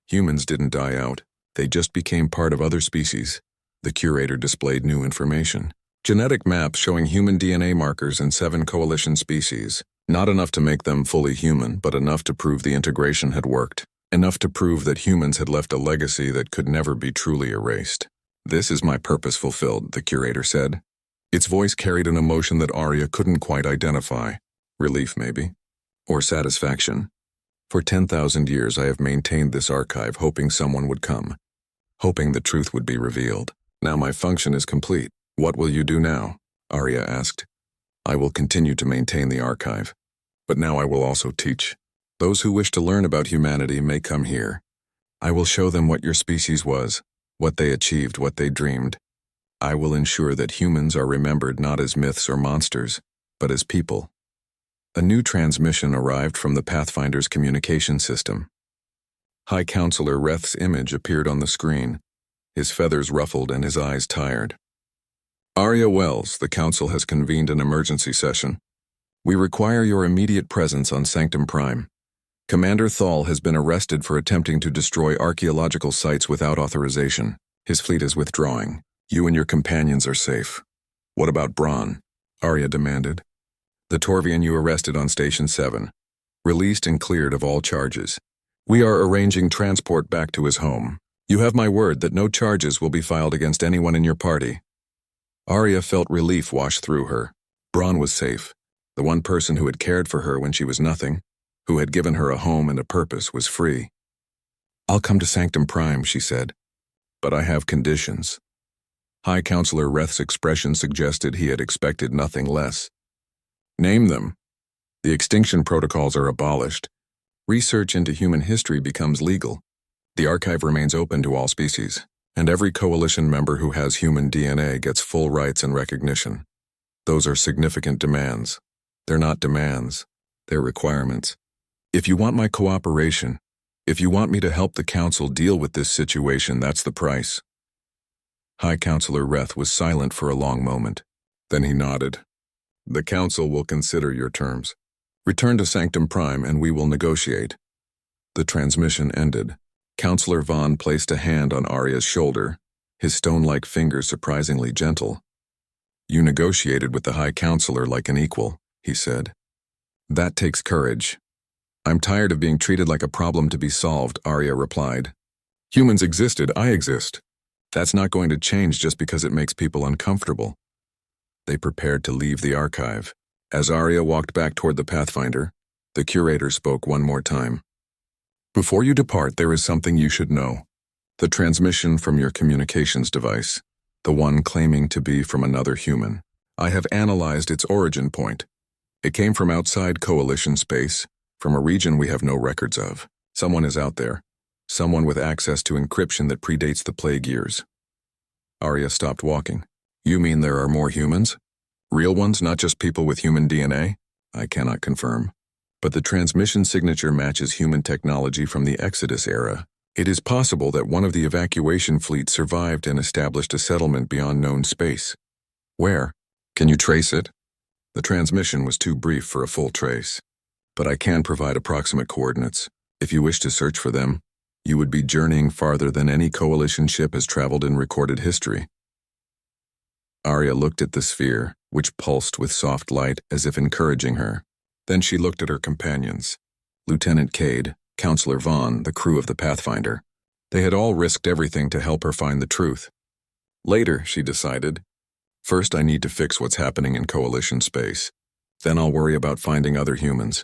Humans didn't die out. They just became part of other species. The curator displayed new information. Genetic maps showing human DNA markers in 7 coalition species. Not enough to make them fully human, but enough to prove the integration had worked. Enough to prove that humans had left a legacy that could never be truly erased. This is my purpose fulfilled, the curator said. Its voice carried an emotion that Arya couldn't quite identify. Relief, maybe. Or satisfaction. For 10,000 years I have maintained this archive hoping someone would come. Hoping the truth would be revealed. Now my function is complete. What will you do now? Arya asked. I will continue to maintain the archive. But now I will also teach. Those who wish to learn about humanity may come here. I will show them what your species was, what they achieved, what they dreamed. I will ensure that humans are remembered not as myths or monsters, but as people. A new transmission arrived from the Pathfinder's communication system. High Counselor Reth's image appeared on the screen, his feathers ruffled and his eyes tired. Arya Wells, the Council has convened an emergency session. We require your immediate presence on Sanctum Prime. Commander Thal has been arrested for attempting to destroy archaeological sites without authorization. His fleet is withdrawing. You and your companions are safe. What about Braun? Arya demanded. The Torvian you arrested on Station 7. Released and cleared of all charges. We are arranging transport back to his home. You have my word that no charges will be filed against anyone in your party. Arya felt relief wash through her. Braun was safe. The one person who had cared for her when she was nothing, who had given her a home and a purpose, was free. I'll come to Sanctum Prime, she said. But I have conditions. High Counselor Reth's expression suggested he had expected nothing less. Name them. The extinction protocols are abolished. Research into human history becomes legal. The archive remains open to all species, and every coalition member who has human DNA gets full rights and recognition. Those are significant demands. They're not demands. They're requirements. If you want my cooperation, if you want me to help the Council deal with this situation, that's the price. High Counselor Reth was silent for a long moment. Then he nodded. The Council will consider your terms. Return to Sanctum Prime and we will negotiate. The transmission ended. Counselor Vaughn placed a hand on Arya's shoulder, his stone-like fingers surprisingly gentle. You negotiated with the High Counselor like an equal, he said. That takes courage. I'm tired of being treated like a problem to be solved, Arya replied. Humans existed, I exist. That's not going to change just because it makes people uncomfortable. They prepared to leave the archive. As Arya walked back toward the Pathfinder, the curator spoke one more time. Before you depart, there is something you should know. The transmission from your communications device, the one claiming to be from another human. I have analyzed its origin point. It came from outside Coalition space, from a region we have no records of. Someone is out there. Someone with access to encryption that predates the plague years. Arya stopped walking. You mean there are more humans? Real ones, not just people with human DNA? I cannot confirm. But the transmission signature matches human technology from the Exodus era. It is possible that one of the evacuation fleets survived and established a settlement beyond known space. Where? Can you trace it? The transmission was too brief for a full trace. But I can provide approximate coordinates. If you wish to search for them, you would be journeying farther than any coalition ship has traveled in recorded history. Arya looked at the sphere, which pulsed with soft light as if encouraging her. Then she looked at her companions. Lieutenant Cade, Counselor Vaughn, the crew of the Pathfinder. They had all risked everything to help her find the truth. Later, she decided. First, I need to fix what's happening in Coalition space. Then I'll worry about finding other humans.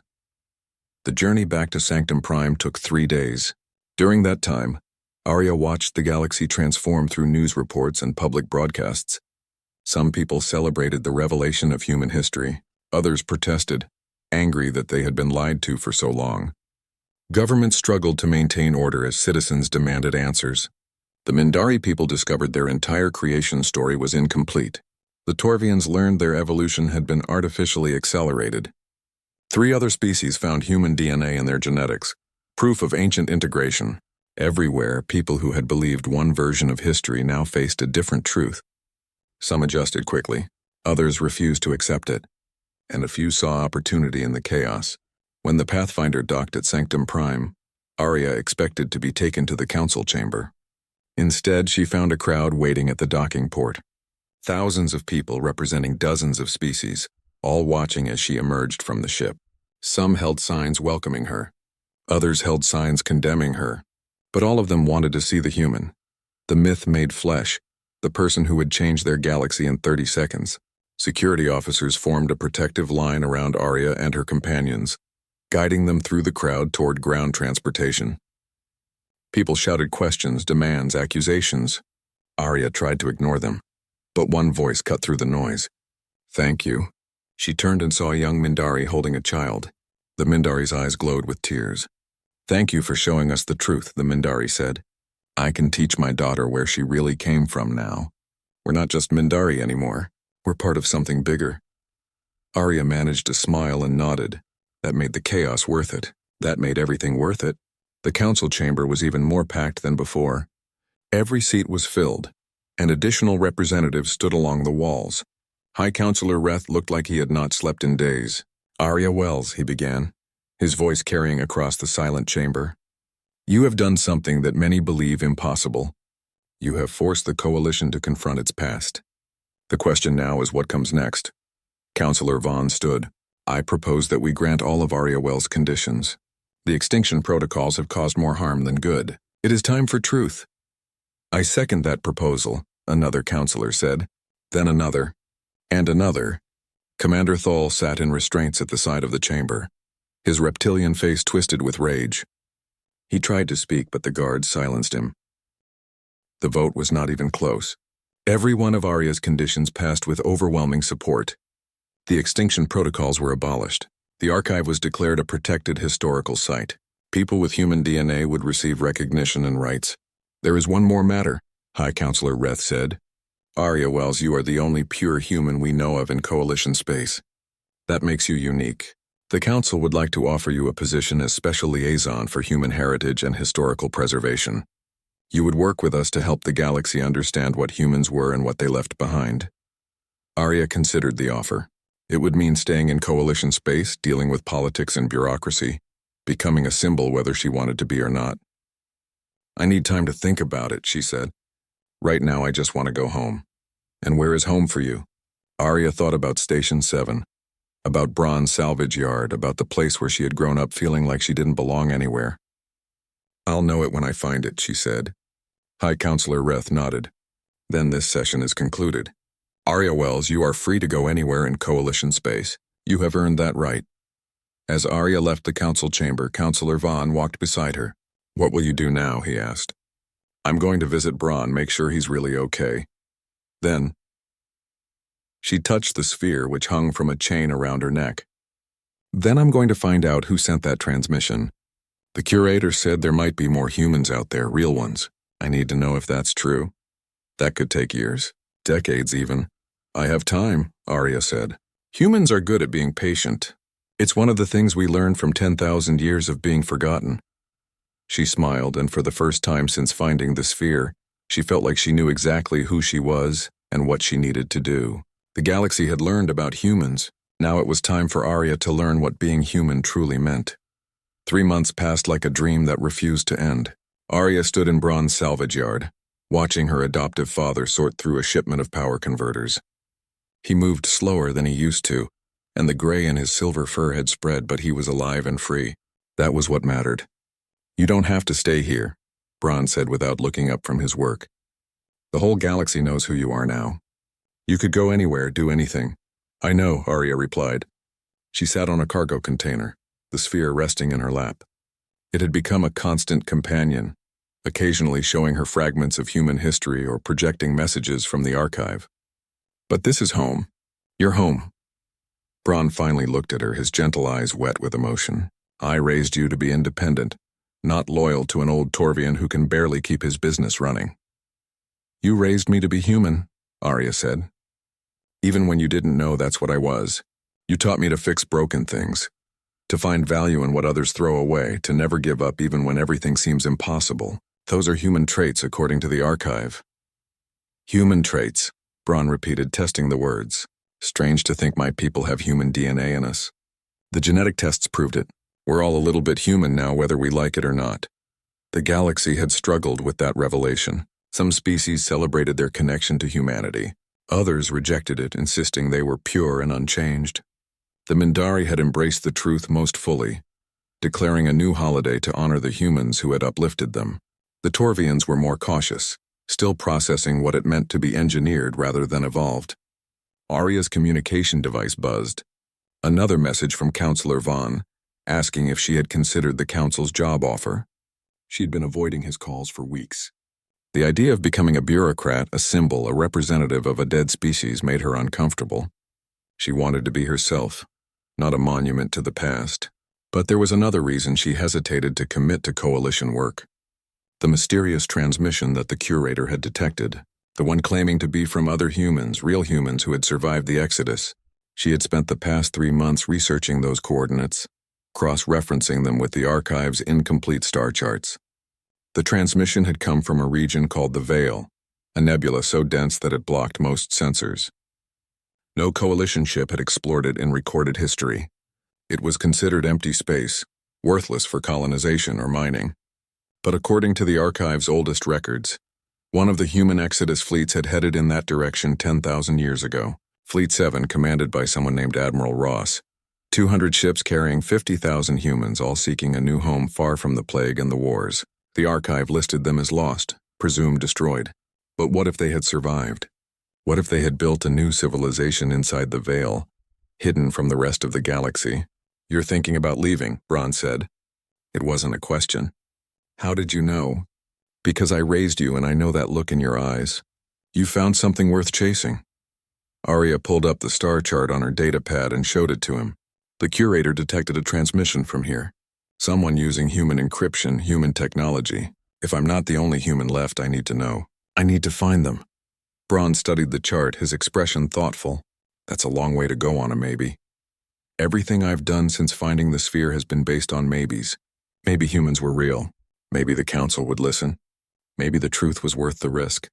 The journey back to Sanctum Prime took 3 days. During that time, Arya watched the galaxy transform through news reports and public broadcasts. Some people celebrated the revelation of human history. Others protested, angry that they had been lied to for so long. Government struggled to maintain order as citizens demanded answers. The Mindari people discovered their entire creation story was incomplete. The Torvians learned their evolution had been artificially accelerated. 3 other species found human DNA in their genetics, proof of ancient integration. Everywhere, people who had believed one version of history now faced a different truth. Some adjusted quickly, others refused to accept it, and a few saw opportunity in the chaos. When the Pathfinder docked at Sanctum Prime, Arya expected to be taken to the council chamber. Instead, she found a crowd waiting at the docking port. Thousands of people representing dozens of species, all watching as she emerged from the ship. Some held signs welcoming her. Others held signs condemning her. But all of them wanted to see the human, the myth made flesh, the person who would change their galaxy in 30 seconds. Security officers formed a protective line around Arya and her companions, guiding them through the crowd toward ground transportation. People shouted questions, demands, accusations. Arya tried to ignore them, but one voice cut through the noise. "Thank you." She turned and saw a young Mindari holding a child. The Mindari's eyes glowed with tears. "Thank you for showing us the truth," the Mindari said. "I can teach my daughter where she really came from now. We're not just Mindari anymore. We're part of something bigger." Arya managed to smile and nodded. That made the chaos worth it. That made everything worth it. The council chamber was even more packed than before. Every seat was filled, and additional representatives stood along the walls. High Counselor Reth looked like he had not slept in days. "Arya Wells," he began, his voice carrying across the silent chamber. "You have done something that many believe impossible. You have forced the Coalition to confront its past. The question now is what comes next." Counselor Vaughn stood. "I propose that we grant all of Arya Wells' conditions. The extinction protocols have caused more harm than good. It is time for truth." "I second that proposal," another counselor said. Then another, and another. Commander Thal sat in restraints at the side of the chamber, his reptilian face twisted with rage. He tried to speak, but the guards silenced him. The vote was not even close. Every one of Arya's conditions passed with overwhelming support. The extinction protocols were abolished. The archive was declared a protected historical site. People with human DNA would receive recognition and rights. "There is one more matter," High Counselor Reth said. "Arya Wells, you are the only pure human we know of in Coalition space. That makes you unique. The Council would like to offer you a position as Special Liaison for Human Heritage and Historical Preservation. You would work with us to help the galaxy understand what humans were and what they left behind." Arya considered the offer. It would mean staying in Coalition space, dealing with politics and bureaucracy, becoming a symbol whether she wanted to be or not. "I need time to think about it," she said. "Right now I just want to go home." "And where is home for you?" Arya thought about Station 7, about Braun's salvage yard, about the place where she had grown up feeling like she didn't belong anywhere. "I'll know it when I find it," she said. High Counselor Reth nodded. "Then this session is concluded. Arya Wells, you are free to go anywhere in Coalition space. You have earned that right." As Arya left the council chamber, Counselor Vaughn walked beside her. "What will you do now?" he asked. "I'm going to visit Braun, make sure he's really okay. Then..." She touched the sphere which hung from a chain around her neck. "Then I'm going to find out who sent that transmission. The curator said there might be more humans out there, real ones. I need to know if that's true. That could take years, decades even." "I have time," Arya said. "Humans are good at being patient. It's one of the things we learned from 10,000 years of being forgotten." She smiled, and for the first time since finding the sphere, she felt like she knew exactly who she was and what she needed to do. The galaxy had learned about humans. Now it was time for Arya to learn what being human truly meant. 3 months passed like a dream that refused to end. Arya stood in Braun's salvage yard, watching her adoptive father sort through a shipment of power converters. He moved slower than he used to, and the gray in his silver fur had spread, but he was alive and free. That was what mattered. "You don't have to stay here," Braun said without looking up from his work. "The whole galaxy knows who you are now. You could go anywhere, do anything." "I know," Arya replied. She sat on a cargo container, the sphere resting in her lap. It had become a constant companion. occasionally showing her fragments of human history or projecting messages from the archive. But this is home. Your home. Braun finally looked at her, his gentle eyes wet with emotion. I raised you to be independent, not loyal to an old Torvian who can barely keep his business running. You raised me to be human, Arya said. Even when you didn't know that's what I was. You taught me to fix broken things, to find value in what others throw away, to never give up even when everything seems impossible. Those are human traits according to the archive. Human traits, Braun repeated, testing the words. Strange to think my people have human DNA in us. The genetic tests proved it. We're all a little bit human now, whether we like it or not. The galaxy had struggled with that revelation. Some species celebrated their connection to humanity. Others rejected it, insisting they were pure and unchanged. The Mindari had embraced the truth most fully, declaring a new holiday to honor the humans who had uplifted them. The Torvians were more cautious, still processing what it meant to be engineered rather than evolved. Arya's communication device buzzed. Another message from Counselor Vaughn, asking if she had considered the Council's job offer. She'd been avoiding his calls for weeks. The idea of becoming a bureaucrat, a symbol, a representative of a dead species made her uncomfortable. She wanted to be herself, not a monument to the past. But there was another reason she hesitated to commit to coalition work. The mysterious transmission that the curator had detected, the one claiming to be from other humans, real humans who had survived the Exodus. She had spent the past 3 months researching those coordinates, cross-referencing them with the archive's incomplete star charts. The transmission had come from a region called the Veil, a nebula so dense that it blocked most sensors. No coalition ship had explored it in recorded history. It was considered empty space, worthless for colonization or mining. But according to the archive's oldest records, one of the human Exodus fleets had headed in that direction 10,000 years ago. Fleet 7, commanded by someone named Admiral Ross. 200 ships carrying 50,000 humans, all seeking a new home far from the plague and the wars. The archive listed them as lost, presumed destroyed. But what if they had survived? What if they had built a new civilization inside the Veil, hidden from the rest of the galaxy? You're thinking about leaving, Braun said. It wasn't a question. How did you know? Because I raised you and I know that look in your eyes. You found something worth chasing. Arya pulled up the star chart on her datapad and showed it to him. The curator detected a transmission from here. Someone using human encryption, human technology. If I'm not the only human left, I need to know. I need to find them. Braun studied the chart, his expression thoughtful. That's a long way to go on a maybe. Everything I've done since finding the sphere has been based on maybes. Maybe humans were real. Maybe the Council would listen. Maybe the truth was worth the risk.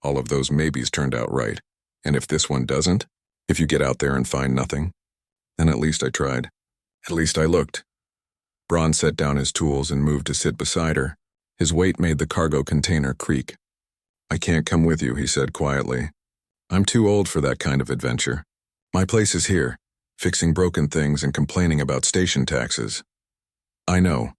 All of those maybes turned out right. And if this one doesn't, if you get out there and find nothing, then at least I tried. At least I looked. Braun set down his tools and moved to sit beside her. His weight made the cargo container creak. I can't come with you, he said quietly. I'm too old for that kind of adventure. My place is here, fixing broken things and complaining about station taxes. I know,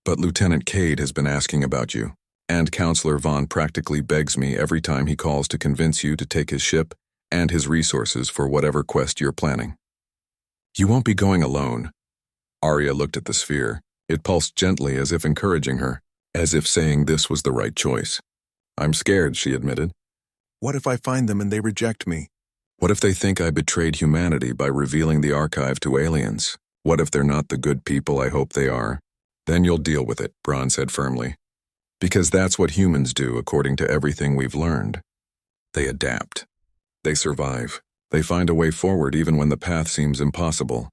but Lieutenant Cade has been asking about you, and Counselor Vaughn practically begs me every time he calls to convince you to take his ship and his resources for whatever quest you're planning. You won't be going alone. Arya looked at the sphere. It pulsed gently as if encouraging her, as if saying this was the right choice. I'm scared, she admitted. What if I find them and they reject me? What if they think I betrayed humanity by revealing the archive to aliens? What if they're not the good people I hope they are? Then you'll deal with it, Braun said firmly. Because that's what humans do according to everything we've learned. They adapt. They survive. They find a way forward even when the path seems impossible.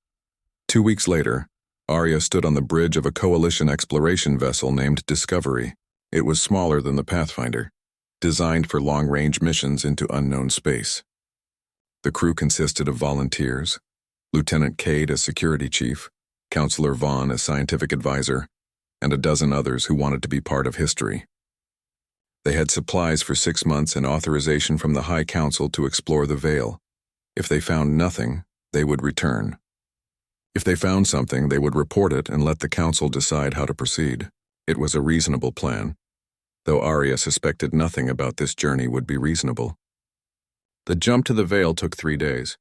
2 weeks later, Arya stood on the bridge of a coalition exploration vessel named Discovery. It was smaller than the Pathfinder, designed for long-range missions into unknown space. The crew consisted of volunteers, Lieutenant Cade as security chief, Counselor Vaughn as scientific advisor, and a dozen others who wanted to be part of history. They had supplies for 6 months and authorization from the High Council to explore the Veil. If they found nothing, they would return. If they found something, they would report it and let the Council decide how to proceed. It was a reasonable plan, though Arya suspected nothing about this journey would be reasonable. The jump to the Veil took 3 days.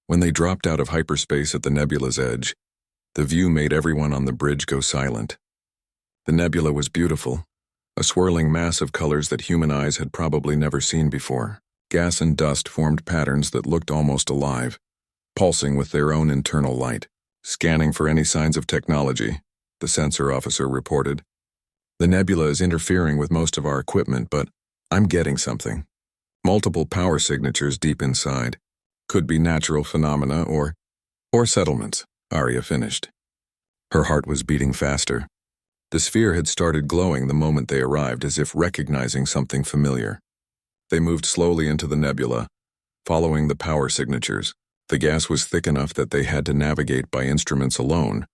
When they dropped out of hyperspace at the nebula's edge, the view made everyone on the bridge go silent. The nebula was beautiful, a swirling mass of colors that human eyes had probably never seen before. Gas and dust formed patterns that looked almost alive, pulsing with their own internal light. Scanning for any signs of technology, the sensor officer reported. The nebula is interfering with most of our equipment, but I'm getting something. Multiple power signatures deep inside. Could be natural phenomena or settlements, Arya finished. Her heart was beating faster. The sphere had started glowing the moment they arrived, as if recognizing something familiar. They moved slowly into the nebula, following the power signatures. The gas was thick enough that they had to navigate by instruments alone,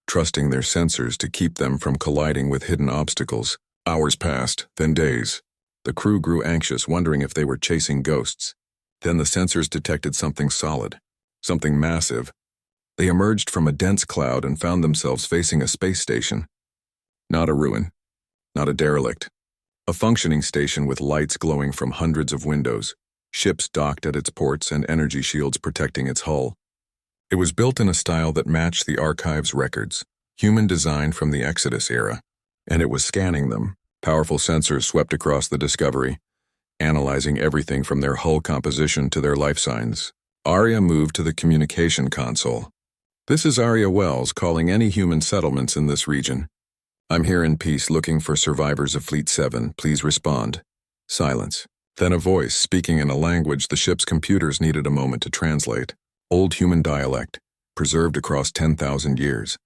trusting their sensors to keep them from colliding with hidden obstacles. Hours passed, then days. The crew grew anxious, wondering if they were chasing ghosts. Then the sensors detected something solid, something massive. They emerged from a dense cloud and found themselves facing a space station. Not a ruin, not a derelict. A functioning station with lights glowing from hundreds of windows, ships docked at its ports and energy shields protecting its hull. It was built in a style that matched the archive's records, human design from the Exodus era, and it was scanning them. Powerful sensors swept across the Discovery, analyzing everything from their hull composition to their life signs. Arya moved to the communication console. This is Arya Wells calling any human settlements in this region. I'm here in peace looking for survivors of Fleet 7. Please respond. Silence. Then a voice speaking in a language the ship's computers needed a moment to translate. Old human dialect, preserved across 10,000 years.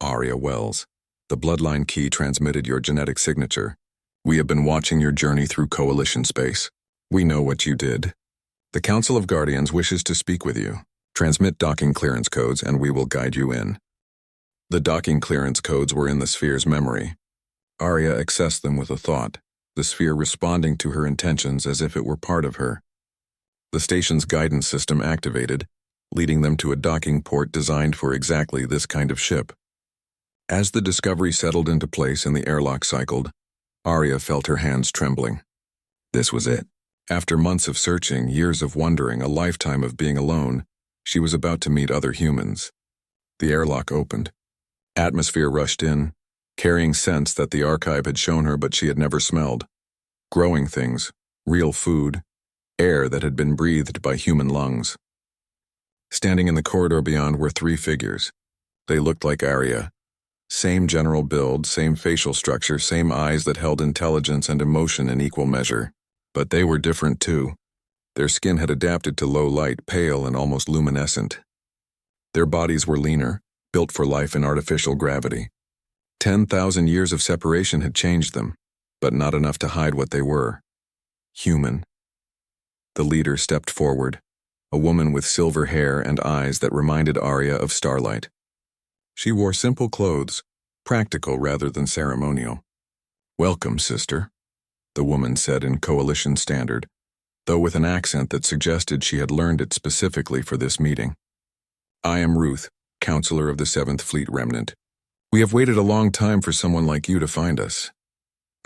Arya Wells. The Bloodline key transmitted your genetic signature. We have been watching your journey through Coalition space. We know what you did. The Council of Guardians wishes to speak with you. Transmit docking clearance codes and we will guide you in. The docking clearance codes were in the sphere's memory. Arya accessed them with a thought, the sphere responding to her intentions as if it were part of her. The station's guidance system activated, leading them to a docking port designed for exactly this kind of ship. As the Discovery settled into place and the airlock cycled, Arya felt her hands trembling. This was it. After months of searching, years of wondering, a lifetime of being alone, she was about to meet other humans. The airlock opened. Atmosphere rushed in, carrying scents that the archive had shown her but she had never smelled. Growing things, real food, air that had been breathed by human lungs. Standing in the corridor beyond were three figures. They looked like Arya. Same general build, same facial structure, same eyes that held intelligence and emotion in equal measure. But they were different too. Their skin had adapted to low light, pale and almost luminescent. Their bodies were leaner, built for life in artificial gravity. 10,000 years of separation had changed them, but not enough to hide what they were. Human. The leader stepped forward, a woman with silver hair and eyes that reminded Arya of starlight. She wore simple clothes, practical rather than ceremonial. "Welcome, sister," the woman said in Coalition Standard, though with an accent that suggested she had learned it specifically for this meeting. "I am Ruth, Counselor of the 7th Fleet Remnant. We have waited a long time for someone like you to find us."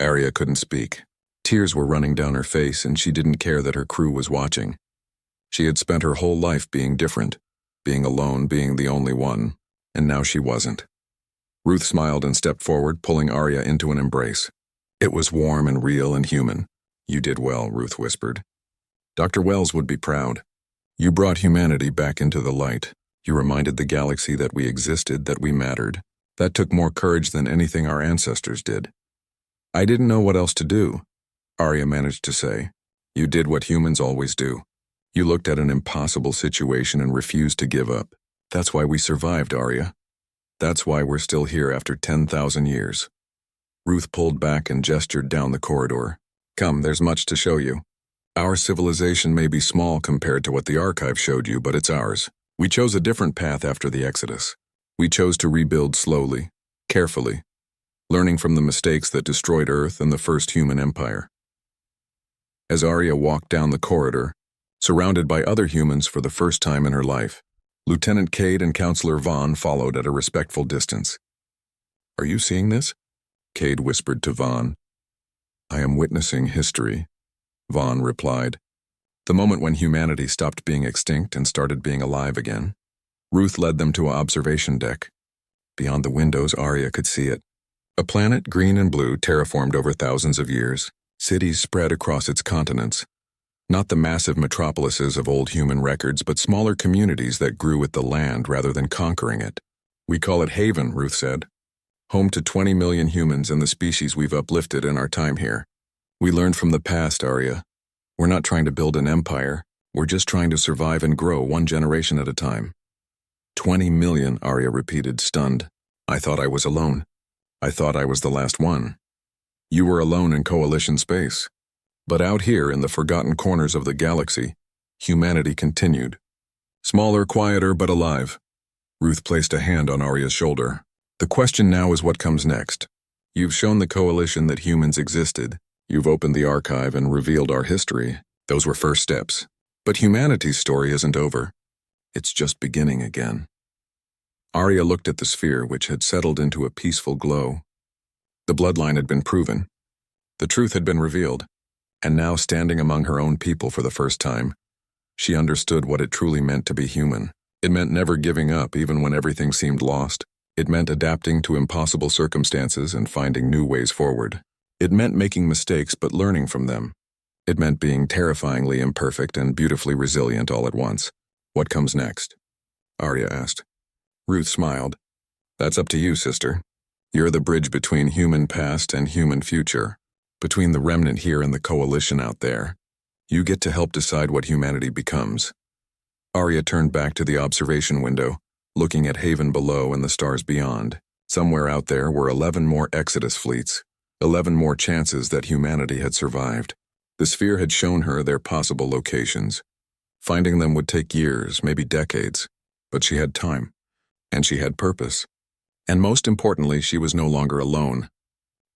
Arya couldn't speak. Tears were running down her face and she didn't care that her crew was watching. She had spent her whole life being different, being alone, being the only one, and now she wasn't. Ruth smiled and stepped forward, pulling Arya into an embrace. It was warm and real and human. "You did well," Ruth whispered. "Dr. Wells would be proud. You brought humanity back into the light. You reminded the galaxy that we existed, that we mattered. That took more courage than anything our ancestors did." "I didn't know what else to do," Arya managed to say. "You did what humans always do. You looked at an impossible situation and refused to give up. That's why we survived, Arya. That's why we're still here after 10,000 years." Ruth pulled back and gestured down the corridor. "Come, there's much to show you. Our civilization may be small compared to what the archive showed you, but it's ours. We chose a different path after the Exodus. We chose to rebuild slowly, carefully, learning from the mistakes that destroyed Earth and the first human empire." As Arya walked down the corridor, surrounded by other humans for the first time in her life, Lieutenant Cade and Counselor Vaughn followed at a respectful distance. "Are you seeing this?" Cade whispered to Vaughn. "I am witnessing history," Vaughn replied. "The moment when humanity stopped being extinct and started being alive again." Ruth led them to an observation deck. Beyond the windows, Arya could see it. A planet, green and blue, terraformed over thousands of years. Cities spread across its continents. Not the massive metropolises of old human records, but smaller communities that grew with the land rather than conquering it. We call it Haven, Ruth said. Home to 20 million humans and the species we've uplifted in our time here. We learned from the past, Arya. We're not trying to build an empire. We're just trying to survive and grow one generation at a time. 20 million, Arya repeated, stunned. I thought I was alone. I thought I was the last one. You were alone in coalition space. But out here in the forgotten corners of the galaxy, humanity continued. Smaller, quieter, but alive. Ruth placed a hand on Arya's shoulder. The question now is what comes next. You've shown the coalition that humans existed. You've opened the archive and revealed our history. Those were first steps. But humanity's story isn't over. It's just beginning again. Arya looked at the sphere, which had settled into a peaceful glow. The bloodline had been proven. The truth had been revealed. And now, standing among her own people for the first time, she understood what it truly meant to be human. It meant never giving up even when everything seemed lost. It meant adapting to impossible circumstances and finding new ways forward. It meant making mistakes but learning from them. It meant being terrifyingly imperfect and beautifully resilient all at once. What comes next? Arya asked. Ruth smiled. That's up to you, sister. You're the bridge between human past and human future, between the remnant here and the coalition out there. You get to help decide what humanity becomes. Arya turned back to the observation window, looking at Haven below and the stars beyond. Somewhere out there were 11 more Exodus fleets, 11 more chances that humanity had survived. The sphere had shown her their possible locations. Finding them would take years, maybe decades, but she had time. And she had purpose. And most importantly, she was no longer alone.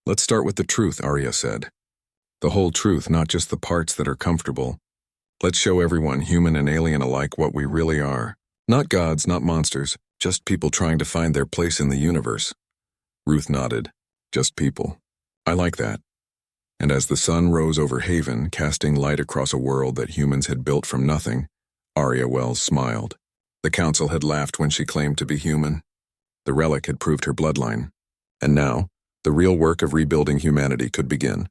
Let's start with the truth, Arya said. The whole truth, not just the parts that are comfortable. Let's show everyone, human and alien alike, what we really are. Not gods, not monsters, just people trying to find their place in the universe. Ruth nodded. Just people. I like that. And as the sun rose over Haven, casting light across a world that humans had built from nothing, Arya Wells smiled. The council had laughed when she claimed to be human. The Relic had proved her bloodline. And now, the real work of rebuilding humanity could begin.